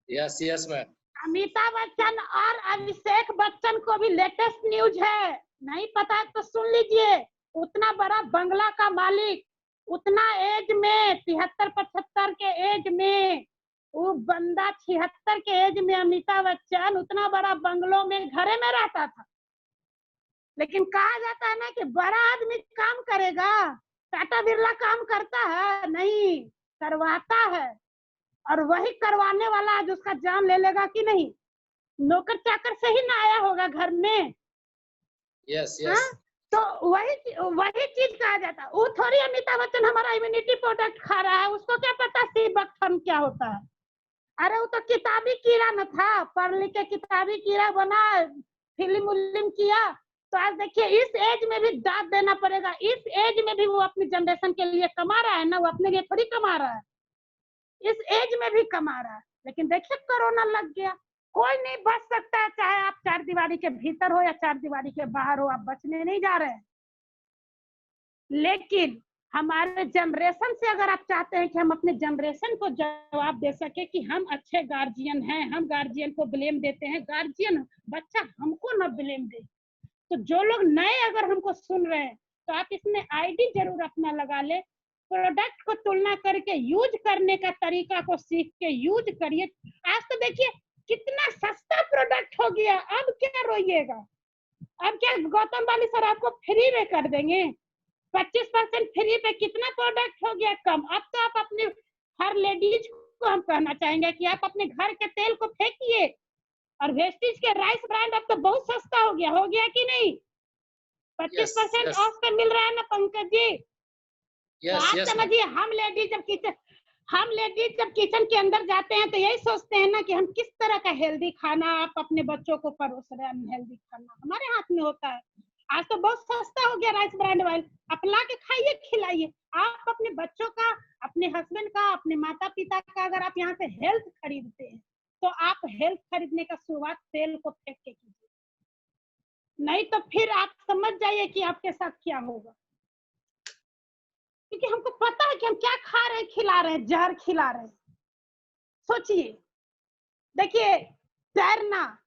Yes ma'am. Amitabh Bachchan और अभिषेक बच्चन को भी लेटेस्ट न्यूज है, नहीं पता है तो सुन लीजिए। उतना बड़ा बंगला का मालिक, उतना एज में 73-75 के एज में, वो बंदा 76 के एज में अमिताभ बच्चन उतना बड़ा बंगलों में घरे में रहता था। लेकिन कहा जाता है ना कि बड़ा आदमी काम करेगा, टाटा बिरला काम करता है नहीं, करवाता है, और वही करवाने वाला आज उसका जान ले लेगा कि नहीं? नौकर चाकर से ही ना आया होगा घर में। यस तो वही चीज कहा जाता है। वो थोड़ी अमिताभ बच्चन हमारा इम्यूनिटी प्रोडक्ट खा रहा है, उसको क्या पता सीबकथर्म क्या होता है? अरे वो तो किताबी कीड़ा न था, पढ़ लिख के किताबी कीड़ा बना, फिल्म उल्म किया, तो आज देखिए इस एज में भी दाद देना पड़ेगा। इस एज में भी वो अपनी जनरेशन के लिए कमा रहा है ना, वो अपने लिए थोड़ी कमा रहा है, इस एज में भी कमा रहा है। लेकिन देखिए कोरोना लग गया, कोई नहीं बच सकता है, चाहे आप 4 दीवारी के भीतर हो या 4 दीवारी के बाहर हो, आप बचने नहीं जा रहे हैं। लेकिन हमारे जनरेशन से अगर आप चाहते हैं कि हम अपने जनरेशन को जवाब दे सके कि हम अच्छे गार्जियन हैं, हम गार्जियन को ब्लेम देते हैं, गार्जियन बच्चा हमको न ब्लेम दे, तो जो लोग नए अगर हमको सुन रहे हैं तो आप इसमें आईडी जरूर अपना लगा ले, प्रोडक्ट को तुलना करके यूज करने का तरीका को सीख के यूज करिए। आज तो देखिए कितना सस्ता प्रोडक्ट हो गया, अब क्या रोइएगा? अब क्या गौतम वाली सर आपको फ्री में कर देंगे? 25% फ्री पे कितना प्रोडक्ट हो गया कम। अब तो आप अपने हर लेडीज को हम कहना चाहेंगे कि आप अपने घर के तेल को फेंकिए, और वेस्टेज के राइस ब्रांड अब तो बहुत सस्ता हो गया कि नहीं? 25% ऑफ पे मिल रहा है ना पंकज जी? तो आप समझिए, हम लेडीज जब किचन के अंदर जाते हैं तो यही सोचते हैं ना कि हम किस तरह का हेल्दी खाना आप अपने बच्चों को परोस रहे हैं। अनहेल्दी खाना हमारे हाथ में होता है। आज तो बहुत सस्ता हो गया राइस ब्रांड ऑयल, आप ला के खाइए, खिलाइए। आप अपने बच्चों का, अपने हस्बैंड का, अपने माता पिता का अगर आप यहाँ से हेल्थ खरीदते हैं तो आप हेल्थ खरीदने का शुरुआत तेल को फेंक के कीजिए, नहीं तो फिर आप समझ जाइए कि आपके साथ क्या होगा। क्योंकि हमको पता है कि हम क्या खा रहे हैं, खिला रहे हैं, जहर खिला रहे हैं। सोचिए, देखिए तैरना,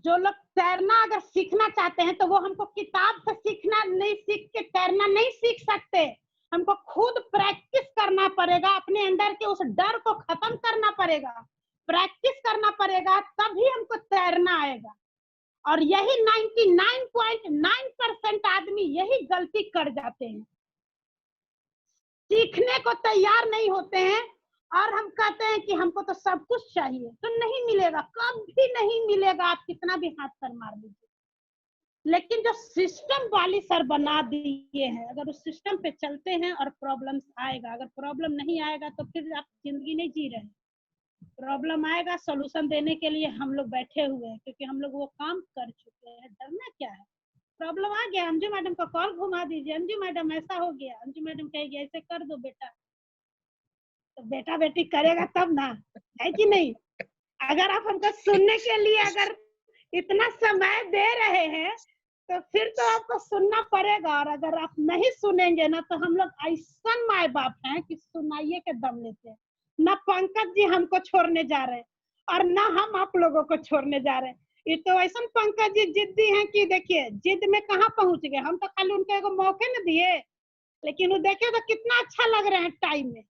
जो लोग तैरना अगर सीखना चाहते हैं तो वो हमको किताब से सीखना नहीं, सीख के तैरना नहीं सीख सकते। हमको खुद प्रैक्टिस करना पड़ेगा, अपने अंदर के उस डर को खत्म करना पड़ेगा, प्रैक्टिस करना पड़ेगा, तभी हमको तैरना आएगा। और यही 99.9% आदमी यही गलती कर जाते हैं, सीखने को तैयार नहीं होते हैं और हम कहते हैं कि हमको तो सब कुछ चाहिए। तो नहीं मिलेगा, कभी नहीं मिलेगा, आप कितना भी हाथ पर मार दीजिए। लेकिन जो सिस्टम वाली सर बना दिए हैं, अगर उस सिस्टम पे चलते हैं और प्रॉब्लम्स आएगा, अगर प्रॉब्लम नहीं आएगा तो फिर आप जिंदगी नहीं जी रहे हैं। प्रॉब्लम आएगा, सॉल्यूशन देने के लिए हम लोग बैठे हुए हैं, क्योंकि हम लोग वो काम कर चुके हैं। डरना क्या है? प्रॉब्लम आ गया, अंजू मैडम का कॉल घुमा दीजिए, अंजू मैडम ऐसा हो गया, अंजू मैडम कहेगी ऐसे कर दो बेटा, तो बेटा बेटी करेगा तब ना, है कि नहीं? अगर आप हमको सुनने के लिए अगर इतना समय दे रहे हैं तो फिर तो आपको सुनना पड़ेगा। और अगर आप नहीं सुनेंगे ना तो हम लोग ऐसा माए बाप हैं कि सुनाइए के दम लेते हैं। ना पंकज जी हमको छोड़ने जा रहे हैं और ना हम आप लोगों को छोड़ने जा रहे हैं। ये तो ऐसा पंकज जी जिद्दी हैं कि देखिए जिद में कहाँ पहुंच गए। हम तो खाली उनको एगो मौके न दिए, लेकिन वो देखिए तो कितना अच्छा लग रहे हैं टाइम में।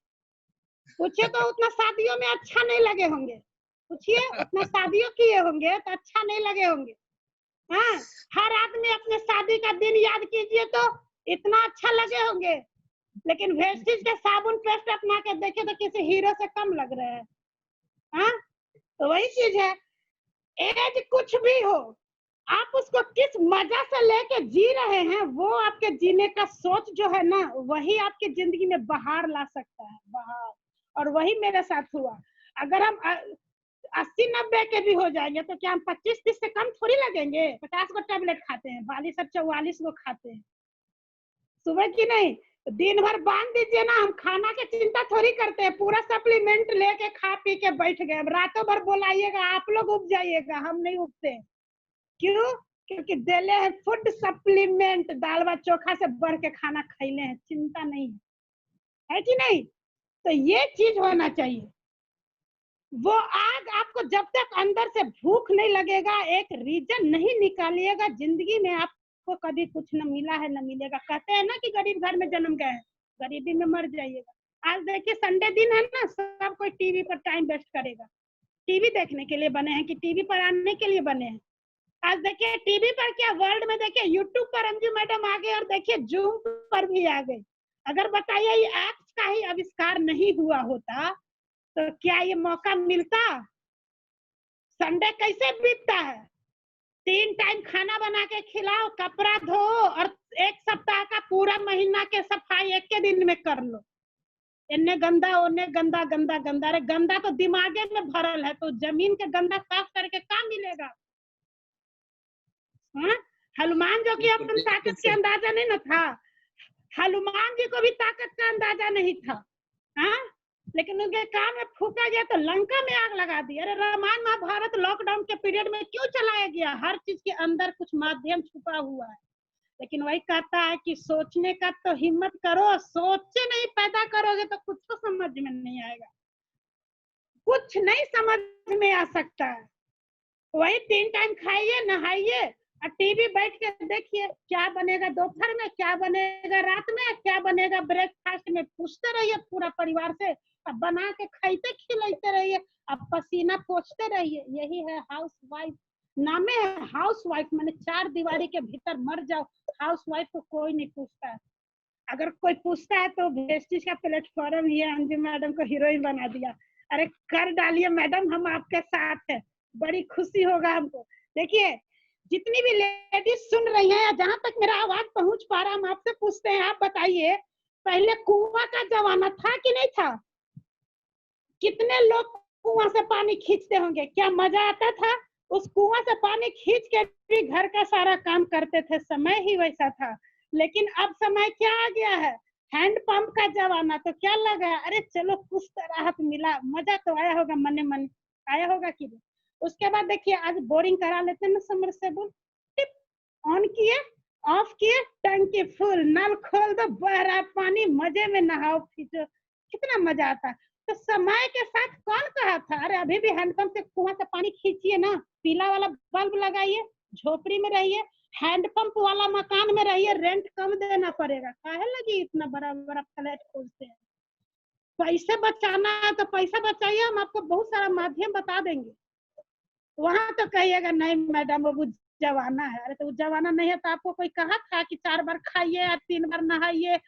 पूछिए तो उतना शादियों में अच्छा नहीं लगे होंगे, पूछिए उतना शादियों किए होंगे तो अच्छा नहीं लगे होंगे। हाँ, हर आदमी अपने शादी का दिन याद कीजिए तो इतना अच्छा लगे होंगे, लेकिन वेस्टेज के साबुन पेस्ट अपना के देखे तो किसी हीरो से कम लग रहे हैं। हाँ, तो वही चीज है, एज कुछ भी हो, आप उसको किस मजा से लेके जी रहे हैं, वो आपके जीने का सोच जो है ना, वही आपकी जिंदगी में बहार ला सकता है, बहार। और वही मेरे साथ हुआ। अगर हम 80-90 के भी हो जाएंगे तो क्या हम 25-30 से कम थोड़ी लगेंगे? 50 को टेबलेट खाते हैं, 42-44 को खाते हैं सुबह की नहीं। दिन भर बांध दीजिए ना, हम खाना की चिंता थोड़ी करते हैं, पूरा सप्लीमेंट लेके खा पी के बैठ गए। रातों भर बोलाइएगा, आप लोग उग जाइएगा, हम नहीं उगते। क्यों? क्योंकि देले हैं फूड सप्लीमेंट, दाल भात चोखा से बढ़ के खाना खैले हैं, चिंता नहीं है कि नहीं? तो ये चीज होना चाहिए। वो आग आपको जब तक अंदर से भूख नहीं लगेगा, एक रीजन नहीं निकालिएगा, जिंदगी में आपको कभी कुछ न मिला है न मिलेगा। कहते हैं ना कि गरीब घर में जन्म गए हैं, गरीबी में मर जाइएगा। आज देखिए संडे दिन है ना, सब कोई टीवी पर टाइम वेस्ट करेगा। टीवी देखने के लिए बने हैं कि टीवी पर आने के लिए बने हैं? आज देखिए टीवी पर क्या, वर्ल्ड में देखिए यूट्यूब पर अंजू मैडम आ गए और देखिए जूम पर भी आ गए। अगर बताइए ये ऐप्स का ही आविष्कार नहीं हुआ होता तो क्या ये मौका मिलता? संडे कैसे बीतता है? 3 टाइम खाना बना के खिलाओ, कपड़ा धो और 1 सप्ताह का पूरा महीना के सफाई एक के दिन में कर लो। इन्ने गंदा ओने गंदा, गंदा गंदा। अरे गंदा तो दिमागे में भरल है, तो जमीन के गंदा साफ करके काम मिलेगा? हाँ? हनुमान जो की अपन ताकत के अंदाजा नहीं न था, हनुमान जी को भी ताकत का अंदाजा नहीं था। हाँ? लेकिन उनके काम में फूका गया तो लंका में आग लगा दी। अरे रामायण महाभारत लॉकडाउन के पीरियड में क्यों चलाया गया? हर चीज के अंदर कुछ माध्यम छुपा हुआ है। लेकिन वही कहता है कि सोचने का तो हिम्मत करो, सोचे नहीं पैदा करोगे तो कुछ तो समझ में नहीं आएगा, कुछ नहीं समझ में आ सकता है। वही 3 टाइम खाइए, नहाइए और टीवी बैठ के देखिए, क्या बनेगा दोपहर में, क्या बनेगा रात में, क्या बनेगा ब्रेकफास्ट में, पूछते रहिए पूरा परिवार से, अब बना के खाइते खिलाते रहिए, अब पसीना पोंछते रहिए। यही है हाउस वाइफ। नामे है हाउस वाइफ, मैंने 4 दीवारी के भीतर मर जाओ, हाउस वाइफ को कोई नहीं पूछता है। अगर कोई पूछता है तो वेस्टिज का प्लेटफॉर्म ही है, अंजुम मैडम को हीरोइन बना दिया। अरे कर डालिए मैडम, हम आपके साथ हैं, बड़ी खुशी होगा हमको। देखिए जितनी भी लेडीज सुन रही हैं या जहां तक मेरा आवाज पहुंच पा रहा, हम आपसे पूछते हैं, आप बताइए पहले कुआं का जमाना था कि नहीं था? कितने लोग कुआं से पानी खींचते होंगे, क्या मजा आता था? उस कुआं से पानी खींच के भी घर का सारा काम करते थे, समय ही वैसा था। लेकिन अब समय क्या आ गया है, हैंड पंप का जमाना। तो क्या लगा, अरे चलो कुछ तो राहत मिला, मजा तो आया होगा, मन मन आया होगा कि नहीं? उसके बाद देखिए आज बोरिंग करा लेते हैं ना, समरसेबल टिप ऑन किए, ऑफ किए, टंकी फुल, नल खोल दो, बह रहा पानी, मजे में नहाओ खींचो, कितना मजा आता है। तो समय के साथ कौन कहा था, अरे अभी भी हैंडपंप से कुआं से पानी खींचिए ना, पीला वाला बल्ब लगाइए, झोपड़ी में रहिए, हैंडपंप वाला मकान में रहिए, रेंट कम देना पड़ेगा। काहे लगी इतना बड़ा बड़ा फ्लैट खोलते हैं? पैसे बचाना है तो पैसा बचाइए, हम आपको बहुत सारा माध्यम बता देंगे। वहां तो कहिएगा नहीं मैडम वो जवाना है। अरे तो जवाना नहीं है तो आपको कोई कहा था कि 4 बार खाइए या 3 बार नहाइए,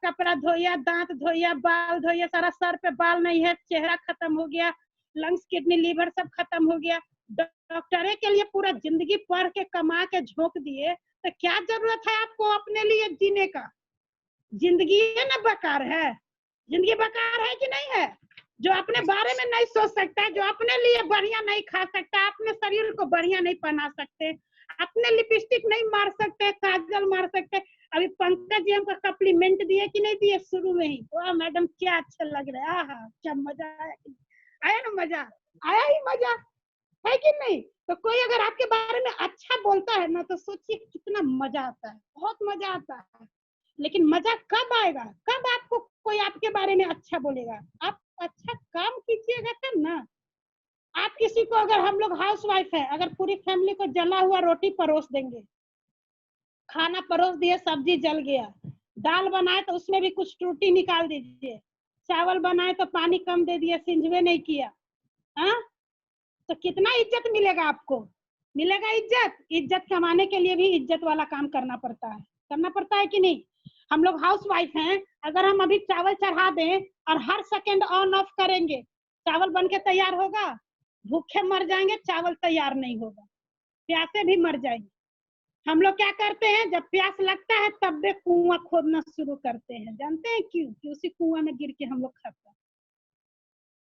कपड़ा धोइए, दांत धोइए, बाल धोइए, सारा सर पे बाल नहीं है, चेहरा खत्म हो गया, लंग्स किडनी लीवर सब खत्म हो गया, डॉक्टरे के लिए पूरा जिंदगी पढ़ के कमा के झोंक दिए, तो क्या जरूरत है आपको अपने लिए जीने का? जिंदगी है ना बेकार है, जिंदगी बेकार है कि नहीं है? जो अपने बारे में नहीं सोच सकता है, जो अपने लिए बढ़िया नहीं खा सकता, अपने शरीर को बढ़िया नहीं पहना सकते, अपने लिपस्टिक नहीं मार सकते, काजल मार सकते। अभी पंकज जी हमको कम्प्लीमेंट दिए कि नहीं दिए शुरू में ही, वाह मैडम क्या अच्छा लग रहा है, आहा क्या मजा आया, आया ना मजा, आया ही मजा, है कि नहीं? तो कोई अगर आपके बारे में अच्छा बोलता है ना तो सोचिए कितना मजा आता है, बहुत मजा आता है। लेकिन मजा कब आएगा, कब आपको कोई आपके बारे में अच्छा बोलेगा? आप अच्छा काम कीजिएगा तब ना। आप किसी को, अगर हम लोग हाउस वाइफ है, अगर पूरी फैमिली को जला हुआ रोटी परोस देंगे, खाना परोस दिए, सब्जी जल गया, दाल बनाए तो उसमें भी कुछ त्रुटि निकाल दीजिए, चावल बनाए तो पानी कम दे दिए, सिंजवे नहीं किया, हाँ तो कितना इज्जत मिलेगा आपको? मिलेगा इज्जत? इज्जत कमाने के लिए भी इज्जत वाला काम करना पड़ता है कि नहीं? हम लोग हाउस वाइफ हैं, अगर हम अभी चावल चढ़ा दें और हर सेकंड ऑन ऑफ करेंगे, चावल बन के तैयार होगा? भूखे मर जाएंगे, चावल तैयार नहीं होगा, प्यासे भी मर जाएंगे। हम लोग क्या करते हैं, जब प्यास लगता है तब भी कुआं खोदना शुरू करते हैं, जानते हैं क्यों? कि उसी कुआं में गिर के हम लोग खत्म।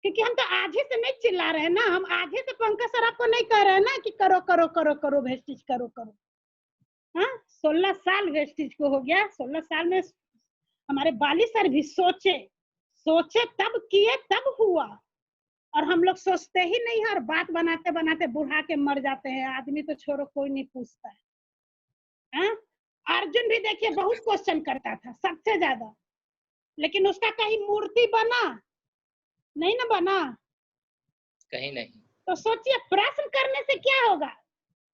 क्योंकि हम तो आज ही से नहीं चिल्ला रहे हैं ना, हम आज ही से पंकज सर आपको नहीं कह रहे हैं ना कि करो करो करो करो वेस्टिज करो करो। हाँ 16 साल वेस्टिज को हो गया, 16 साल में हमारे बाली सर भी सोचे तब किए तब हुआ, और हम लोग सोचते ही नहीं है, और बात बनाते बनाते बुढ़ा के मर जाते हैं। आदमी तो छोड़ो, कोई नहीं पूछता है। हाँ? अर्जुन भी देखिए बहुत क्वेश्चन करता था, सबसे ज्यादा, लेकिन उसका कहीं मूर्ति बना नहीं ना, बना कहीं नहीं। तो सोचिए प्रश्न करने से क्या होगा?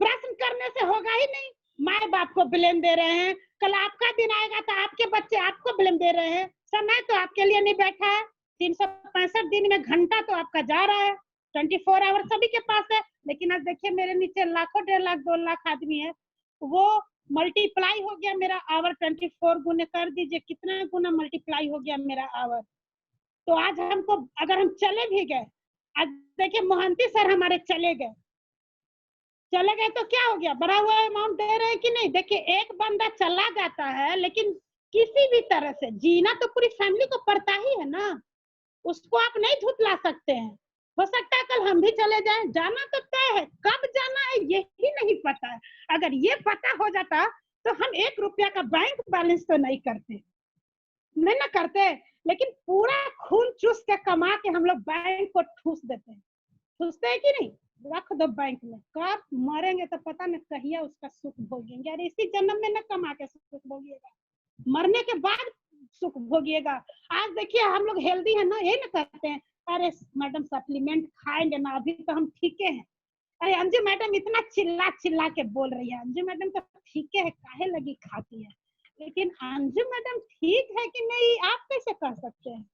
प्रश्न करने से होगा ही नहीं। माँ बाप को ब्लेम दे रहे हैं, कल आपका दिन आएगा तो आपके बच्चे आपको ब्लेम दे रहे हैं। समय तो आपके लिए नहीं बैठा है, 365 दिन में घंटा तो आपका जा रहा है, 24 आवर सभी के पास है। लेकिन आज देखिए मेरे नीचे लाखों, 1.5 लाख 2 लाख आदमी है, वो मल्टीप्लाई हो गया मेरा आवर, 24 गुने कर दीजिए, कितना गुना मल्टीप्लाई हो गया मेरा आवर। तो आज हमको, अगर हम चले भी गए, आज देखिए मोहंती सर हमारे चले गए तो क्या हो गया, बढ़ा हुआ अमाउंट दे रहे हैं कि नहीं? देखिए एक बंदा चला जाता है, लेकिन किसी भी तरह से जीना तो पूरी फैमिली को पड़ता ही है ना, उसको आप नहीं झुठला सकते हैं। हो सकता है कल हम भी चले जाएं, जाना तो तय है, कब जाना है यही नहीं पता है। अगर ये पता हो जाता तो हम 1 रुपया का बैंक बैलेंस तो नहीं करते, नहीं ना करते। लेकिन पूरा खून चूस के कमा के हम लोग बैंक को ठूस देते हैं, ठूसते हैं कि नहीं? रख दो बैंक में, कब मरेंगे तो पता न कहिया उसका सुख भोगेंगे। अरे इसी जन्म में न कमा के सुख भोगिएगा, मरने के बाद सुख भोगिएगा। आज देखिए हम लोग हेल्दी है ना, यही ना कहते हैं, अरे मैडम सप्लीमेंट खाएंगे ना, अभी तो हम ठीक है। अरे अंजू मैडम इतना चिल्ला चिल्ला के बोल रही है, अंजू मैडम तो ठीक है, काहे लगी खाती है, लेकिन अंजू मैडम ठीक है कि नहीं आप कैसे कह सकते हैं?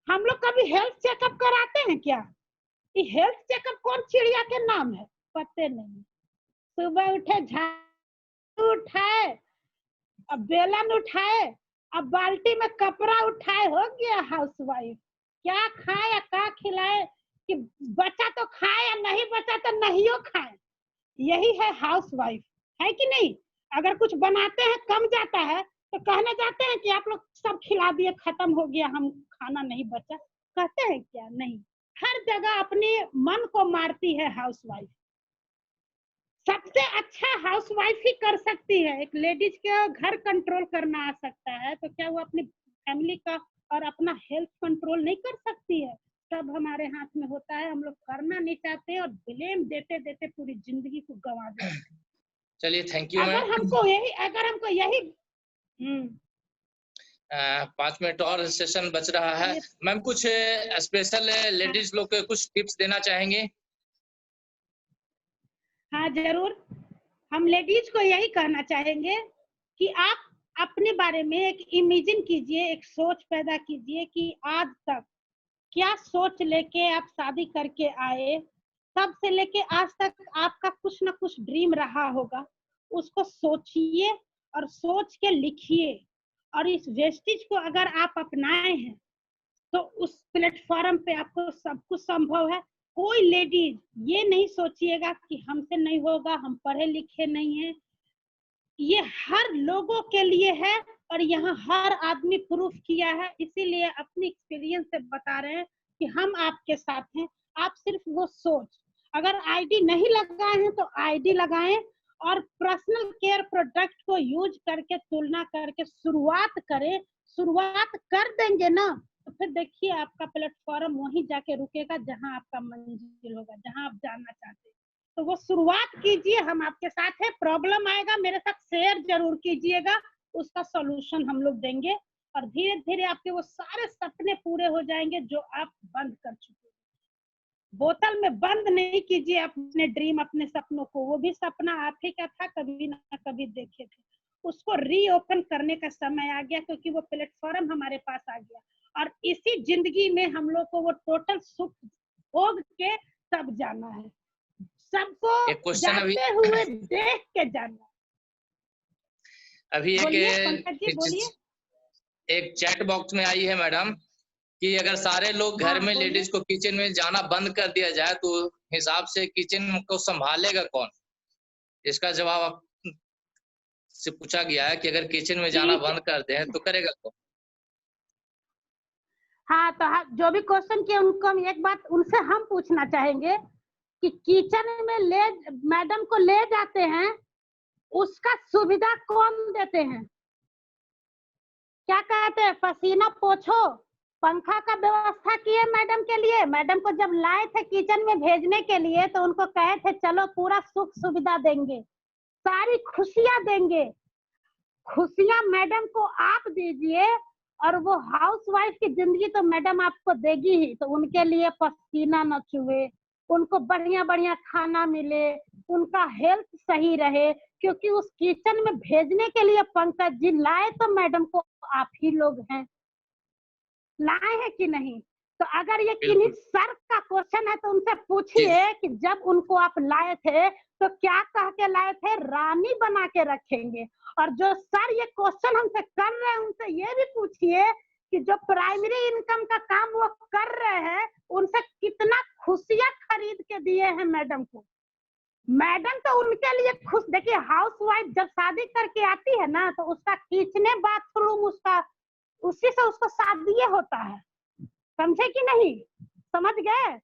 हम लोग कभी हेल्थ चेकअप कराते हैं क्या? कि हेल्थ चेकअप कौन चिड़िया के नाम है, पते नहीं। सुबह उठे, झाड़ू उठाए, अब बेलन उठाए, अब बाल्टी में कपड़ा उठाए, हो गया हाउसवाइफ। क्या खाए या क्या खिलाए, कि बचा तो खाए या नहीं बचा तो नहीं खाए, यही है हाउसवाइफ, है कि नहीं। अगर कुछ बनाते हैं कम जाता है तो कहने जाते हैं कि आप लोग सब खिला दिए, खत्म हो गया, हम खाना नहीं बचा, कहते हैं क्या? नहीं। हर जगह अपने मन को मारती है हाउसवाइफ। सबसे अच्छा हाउसवाइफ ही कर सकती है। एक लेडीज के घर कंट्रोल करना आ सकता है तो क्या वो अपनी फैमिली का और अपना हेल्थ कंट्रोल नहीं कर सकती है? सब हमारे हाथ में होता है, हम लोग करना नहीं चाहते और ब्लेम देते देते पूरी जिंदगी को गंवा देते हैं। चलिए, थैंक यू मैम। अगर हमको यही 5 मिनट और सेशन बच रहा है मैम, कुछ स्पेशल लेडीज लोग के कुछ टिप्स देना चाहेंगे? हाँ जरूर, हम लेडीज को यही कहना चाहेंगे कि आप अपने बारे में एक इमेजिन कीजिए, एक सोच पैदा कीजिए कि आज तक क्या सोच लेके आप शादी करके आए, तब से लेके आज तक आपका कुछ ना कुछ ड्रीम रहा होगा, उसको सोचिए और सोच के लिखिए। और इस वेस्टेज को अगर आप अपनाए हैं तो उस प्लेटफॉर्म पे आपको सब कुछ संभव है। कोई लेडीज ये नहीं सोचिएगा कि हमसे नहीं होगा, हम पढ़े लिखे नहीं हैं, ये हर लोगों के लिए है और यहाँ हर आदमी प्रूफ किया है। इसीलिए अपनी एक्सपीरियंस से बता रहे हैं कि हम आपके साथ हैं। आप सिर्फ वो सोच, अगर आईडी नहीं लगाए हैं तो आईडी लगाएं और पर्सनल केयर प्रोडक्ट को यूज करके तुलना करके शुरुआत करें। शुरुआत कर देंगे ना तो फिर देखिए आपका प्लेटफॉर्म वहीं जाके रुकेगा जहां आपका मंजिल होगा, जहां आप जाना चाहते हैं। तो वो शुरुआत कीजिए, हम आपके साथ हैं। प्रॉब्लम आएगा मेरे साथ शेयर जरूर कीजिएगा, उसका सॉल्यूशन हम लोग देंगे और धीरे धीरे आपके वो सारे सपने पूरे हो जाएंगे जो आप बंद कर चुके हैं। बोतल में बंद नहीं कीजिए अपने ड्रीम, अपने सपनों को। वो भी सपना आप ही का था, कभी ना कभी देखे थे, उसको रीओपन करने का समय आ गया क्योंकि वो प्लेटफॉर्म हमारे पास आ गया। और इसी जिंदगी में हम लोग को वो टोटल सुख भोग के तब जाना है, सबको जाते हुए देख के जाना। अभी बोलिए एक चैट बॉक्स में आई है मैडम कि अगर सारे लोग घर में लेडीज को किचन में जाना बंद कर दिया जाए तो हिसाब से किचन को संभालेगा कौन? इसका जवाब आप से पूछा गया है कि अगर किचन में जाना बंद कर दें तो करेगा कौन? हाँ, तो जो भी क्वेश्चन किए उनको हम एक बात उनसे हम पूछना चाहेंगे कि किचन में मैडम को ले जाते हैं, उसका सुविधा कौन देते हैं? क्या कहते हैं, पसीना पोछो, पंखा का व्यवस्था किए मैडम के लिए। मैडम को जब लाए थे किचन में भेजने के लिए तो उनको कहे थे चलो पूरा सुख सुविधा देंगे, सारी खुशियां देंगे। खुशियां मैडम को आप दीजिए और वो हाउसवाइफ की जिंदगी तो मैडम आपको देगी ही। तो उनके लिए पसीना न चुए, उनको बढ़िया बढ़िया खाना मिले, उनका हेल्थ सही रहे, क्योंकि उस किचन में भेजने के लिए पंकज जी लाए तो मैडम को आप ही लोग हैं, लाए हैं कि नहीं? तो अगर ये किन्हीं सर का क्वेश्चन है तो उनसे पूछिए कि जब उनको आप लाए थे तो क्या कह के लाए थे? रानी बना के रखेंगे। और जो सर ये क्वेश्चन हमसे कर रहे हैं उनसे ये भी पूछिए कि जो प्राइमरी इनकम का काम वो कर रहे हैं उनसे कितना खुशियां खरीद के दिए हैं मैडम को। मैडम तो उनके लिए खुश। देखिए हाउसवाइफ जब शादी करके आती है ना तो उसका किचने बाथरूम उसका उसी से उसको शादी होता है, समझे कि नहीं? समझ गए?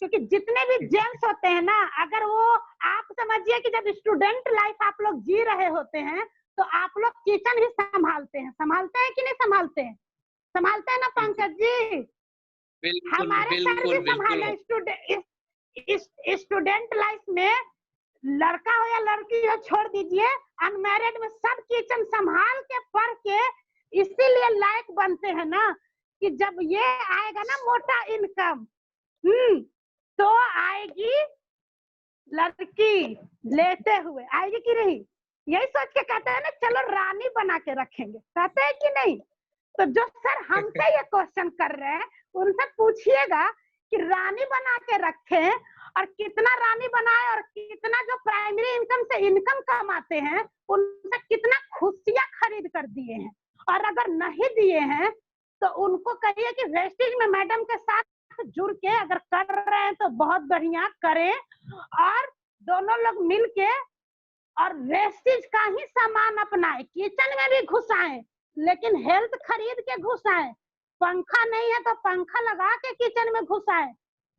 क्योंकि जितने भी जेंट्स होते हैं ना, अगर वो आप समझिए कि जब स्टूडेंट लाइफ आप लोग जी रहे होते हैं तो आप लोग किचन ही संभालते हैं। संभालते हैं कि नहीं संभालते हैं? संभालते हैं ना पंकज जी? हमारे सर भी संभाले। स्टूडेंट लाइफ में लड़का हो या लड़की हो छोड़ दीजिए, अनमैरिड में सब किचन संभाल के पढ़ के इसीलिए लायक बनते हैं ना कि जब ये आएगा ना मोटा इनकम तो आएगी लड़की लेते हुए, आएगी कि नहीं? यही सोच के कहते हैं ना चलो रानी बना के रखेंगे, कहते हैं कि नहीं? तो जो सर हमसे ये क्वेश्चन कर रहे हैं उनसे पूछिएगा कि रानी बना के रखें और कितना रानी बनाए और कितना जो प्राइमरी इनकम से इनकम कमाते हैं उनसे कितना खुशियां खरीद दिए हैं, और अगर नहीं दिए हैं तो उनको कहिए कि वेस्टेज में मैडम के साथ जुड़ के अगर कर रहे हैं तो बहुत बढ़िया करें, और दोनों लोग मिल के और वेस्टेज का ही सामान अपनाए, किचन में भी घुसाएं, लेकिन हेल्थ खरीद के घुसाएं। पंखा नहीं है तो पंखा लगा के किचन में घुसाएं,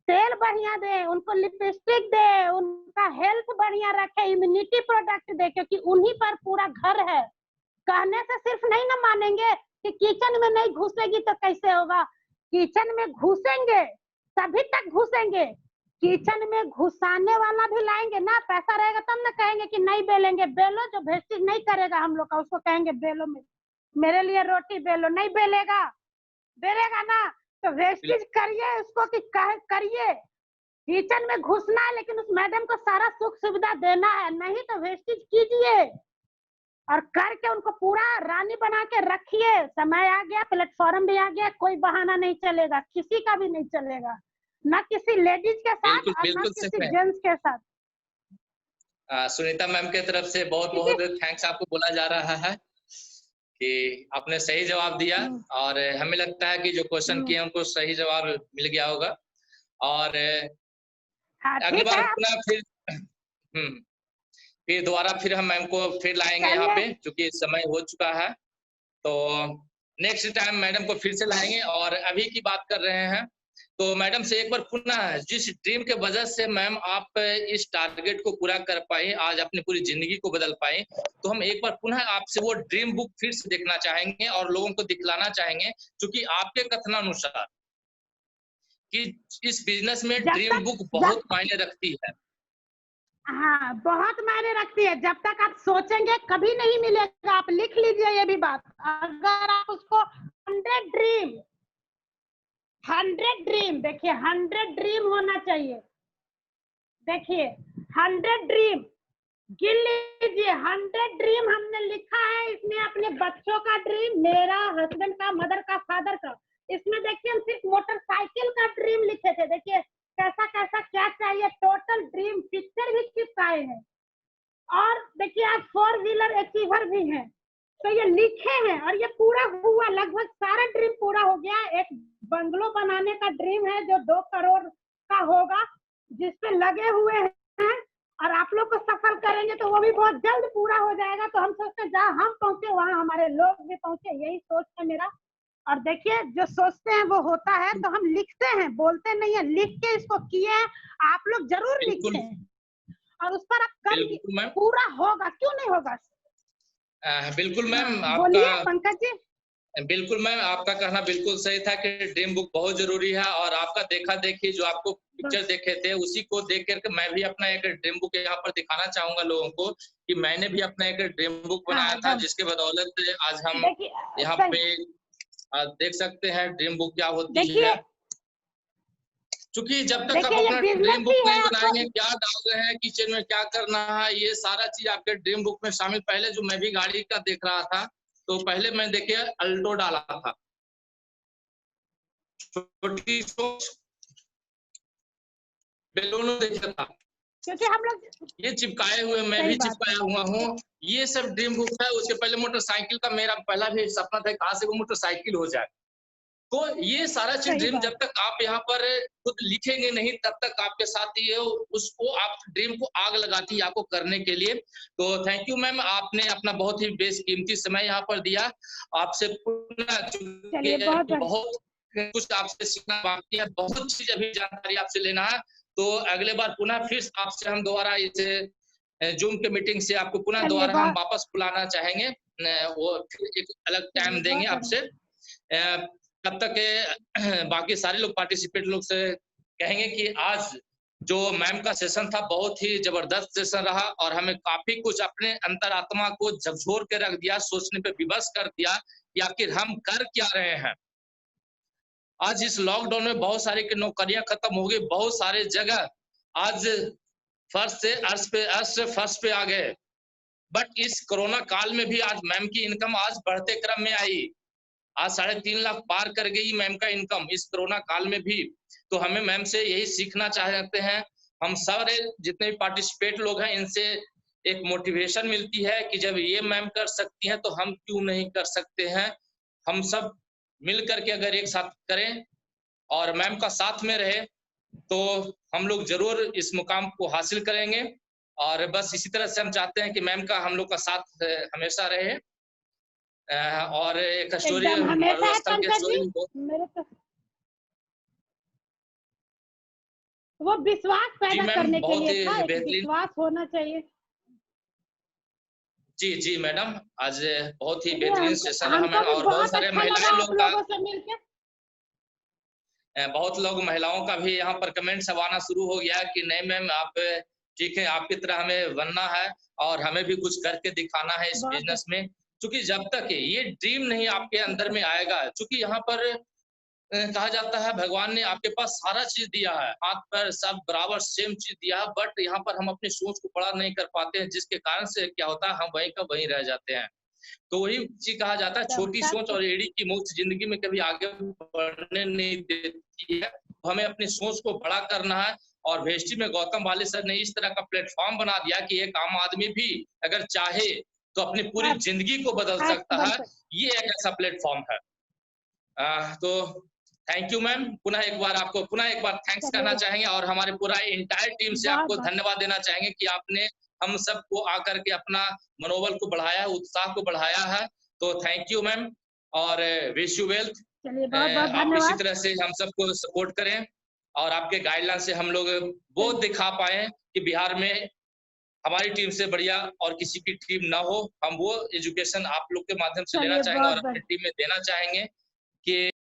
तेल बढ़िया दे, उनको लिपस्टिक दे, उनका हेल्थ बढ़िया रखे, इम्यूनिटी प्रोडक्ट दे, क्योंकि उन्हीं पर पूरा घर है। कहने से सिर्फ नहीं ना मानेंगे कि किचन में नहीं घुसेगी तो कैसे होगा, किचन में घुसेंगे तभी तक घुसेंगे, किचन में घुसाने वाला भी लाएंगे ना, पैसा रहेगा तब ना कहेंगे कि नहीं बेलेंगे, बेलो, जो वेस्टेज नहीं करेगा हम लोग का उसको कहेंगे बेलो, मेरे लिए रोटी बेलो, नहीं बेलेगा, बेलेगा ना, तो वेस्टेज करिए उसको कि करिए, किचन में घुसना है लेकिन उस मैडम को सारा सुख सुविधा देना है, नहीं तो वेस्टेज कीजिए और करके उनको पूरा रानी बना के रखिए। समय आ गया, प्लेटफॉर्म भी आ गया, कोई बहाना नहीं चलेगा, किसी का भी नहीं चलेगा, ना किसी लेडीज के साथ और ना किसी जेंट्स के साथ। सुनीता मैम के तरफ से बहुत बहुत थैंक्स आपको बोला जा रहा है कि आपने सही जवाब दिया, और हमें लगता है कि जो क्वेश्चन किए उनको सही जवाब मिल गया होगा, और अगली बार पुनः फिर दोबारा फिर हम मैम को फिर लाएंगे यहाँ पे, क्योंकि समय हो चुका है, तो नेक्स्ट टाइम मैडम को फिर से लाएंगे। और अभी की बात कर रहे हैं तो मैडम से एक बार पुनः, जिस ड्रीम के वजह से मैम आप इस टारगेट को पूरा कर पाए, आज अपनी पूरी जिंदगी को बदल पाए, तो हम एक बार पुनः आपसे वो ड्रीम बुक फिर से देखना चाहेंगे और लोगों को दिखलाना चाहेंगे, क्योंकि आपके कथनानुसार कि इस बिजनेस में ड्रीम बुक बहुत मायने रखती है। हाँ, बहुत मायने रखती है। जब तक आप सोचेंगे कभी नहीं मिलेगा, आप लिख लीजिए ये भी बात। अगर आप उसको 100 ड्रीम देखिए, 100 ड्रीम होना चाहिए, देखिए 100 ड्रीम गिन लीजिए, 100 ड्रीम हमने लिखा है इसमें, अपने बच्चों का ड्रीम, मेरा, हस्बैंड का, मदर का, फादर का। इसमें देखिए हम सिर्फ मोटरसाइकिल का ड्रीम लिखे थे, देखिए कैसा कैसा क्या चाहिए, टोटल ड्रीम पिक्चर भी चिपकाए हैं, और देखिए आप 4 व्हीलर अचीवर भी हैं, तो ये लिखे हैं और ये पूरा हुआ, लगभग सारा ड्रीम पूरा हो गया। एक बंगलो बनाने का ड्रीम है जो 2 करोड़ का होगा, जिसपे लगे हुए हैं, और आप लोग को सफल करेंगे तो वो भी बहुत जल्द पूरा हो जाएगा। तो हम सोचते हैं जहाँ हम पहुंचे वहाँ हमारे लोग भी पहुंचे, यही सोच है मेरा। और देखिए जो सोचते हैं वो होता है, तो हम लिखते हैं, बोलते नहीं है, लिख के इसको किए हैं, आप लोग जरूर लिखते हैं और उस पर आप कर, पूरा होगा, क्यों नहीं होगा। बिल्कुल मैम, बोलिए पंकज जी। बिल्कुल मैम, आपका कहना बिल्कुल सही था कि ड्रीम बुक बहुत जरूरी है, और आपका देखा देखी जो आपको पिक्चर देखे थे उसी को देख करके मैं भी अपना एक ड्रीम बुक यहाँ पर दिखाना चाहूंगा लोगों को कि मैंने भी अपना एक ड्रीम बुक बनाया था, जिसके बदौलत आज हम यहाँ पे देख सकते हैं ड्रीम बुक क्या होती है। क्योंकि जब तक आप अपना ड्रीम बुक नहीं बनाएंगे, क्या डाल रहे हैं किचन में, क्या करना है, ये सारा चीज आपके ड्रीम बुक में शामिल। पहले जो मैं भी गाड़ी का देख रहा था तो पहले मैं देखिए अल्टो डाला था, छोटी सोच, बेलून देखा था, क्योंकि हम लोग ये चिपकाए हुए, मैं भी चिपकाया हुआ हूँ, ये सब ड्रीम बुक है। उसके पहले मोटरसाइकिल का मेरा पहला भी सपना था, कहाँ से वो मोटरसाइकिल हो जाए। तो ये सारा चीज ड्रीम जब तक आप यहाँ पर खुद लिखेंगे नहीं, तब तक आपके साथ ये उसको आप ड्रीम को आग लगाती है आपको करने के लिए। तो थैंक यू मैम, आपने अपना बहुत ही बेशकीमती समय यहाँ पर दिया। आपसे बहुत कुछ आपसे सीखना बाकी है, बहुत चीज अभी जानकारी आपसे लेना है। तो अगले बार पुनः फिर आपसे हम दोबारा इस जूम के मीटिंग से आपको पुनः दोबारा हम वापस बुलाना चाहेंगे, वो फिर एक अलग टाइम देंगे आपसे। तब तक बाकी सारे लोग पार्टिसिपेट लोग से कहेंगे कि आज जो मैम का सेशन था बहुत ही जबरदस्त सेशन रहा, और हमें काफी कुछ अपने अंतरात्मा को झकझोर के रख दिया, सोचने पे विवश कर दिया कि आखिर हम कर क्या रहे हैं। आज इस लॉकडाउन में बहुत सारे की नौकरियां खत्म हो गई, बहुत सारे जगह आज फर्श से अर्श से फर्श पे आ गए, बट इस कोरोना काल में भी आज मैम की इनकम आज बढ़ते क्रम में आई, आज 3.5 लाख पार कर गई मैम का इनकम इस कोरोना काल में भी। तो हमें मैम से यही सीखना चाहते हैं, हम सारे जितने भी पार्टिसिपेट लोग हैं इनसे एक मोटिवेशन मिलती है कि जब ये मैम कर सकती हैं तो हम क्यों नहीं कर सकते हैं। हम सब मिल कर के अगर एक साथ करें और मैम का साथ में रहे तो हम लोग ज़रूर इस मुकाम को हासिल करेंगे। और बस इसी तरह से हम चाहते हैं कि मैम का हम लोग का साथ हमेशा रहे। और एक स्टोरी एकदम हमेशा है मरुस्थल के पंकज स्टोरी जी। में बहुत मेरे तो वो विश्वास जी पैदा मैम, करने के बहुत लिए था, ही एक बेहतरीन। विश्वास होना चाहिए। जी, जी मैडम, आज बहुत ही चलिए बेहतरीन हमको सेशन रहा हमको मैम भी और बहुत बहुत सारे अच्छा लगा महिलाएँ आप लोग का लोगों से मिलके। बहुत लोग महिलाओं का भी यहाँ पर कमेंट्स अब आना शुरू हो गया है कि नहीं मैम आप ठीक है, आपकी तरह हमें बनना है और हमें भी कुछ करके दिखाना है इस बहुत बिज़नेस में। क्योंकि जब तक ये ड्रीम नहीं आपके अंदर में आएगा, चूँकि यहाँ पर कहा जाता है भगवान ने आपके पास सारा चीज़ दिया है, हाथ-पैर सब बराबर सेम चीज़ दिया है, बट यहाँ पर हम अपनी सोच को बड़ा नहीं कर पाते हैं, जिसके कारण से क्या होता है हम वहीं का वहीं रह जाते हैं। तो वही चीज़ कहा जाता है छोटी सोच सब और एड़ी की मूंछ ज़िंदगी में कभी आगे बढ़ने नहीं देती है। हमें अपनी सोच को बड़ा करना है और वेस्टी में गौतम वाली सर ने इस तरह का प्लेटफ़ॉर्म बना दिया कि एक आम आदमी भी अगर चाहे तो अपनी पूरी आप ज़िंदगी को बदल आज सकता बन है। सकते। ये एक ऐसा प्लेटफ़ॉर्म है। तो थैंक यू मैम, पुनः एक बार आपको पुनः एक बार थैंक्स कहना चलिए चाहेंगे और हमारे पूरा एंटायर टीम से बहुत आपको बहुत धन्यवाद देना चाहेंगे कि आपने हम सबको आकर के अपना मनोबल को बढ़ाया है, उत्साह को बढ़ाया है। तो थैंक यू मैम और विश यू वेल्थ। चलिए बहुत बहुत आप इसी धन्यवाद। तरह से हम सबको सपोर्ट करें और आपके गाइडलाइन से हम लोग वो चलिए दिखा पाएँ कि बिहार में हमारी टीम से बढ़िया और किसी की टीम ना हो। हम वो एजुकेशन आप लोग के माध्यम से लेना चलिए चाहेंगे और बहुत अपनी बहुत टीम में देना चाहेंगे कि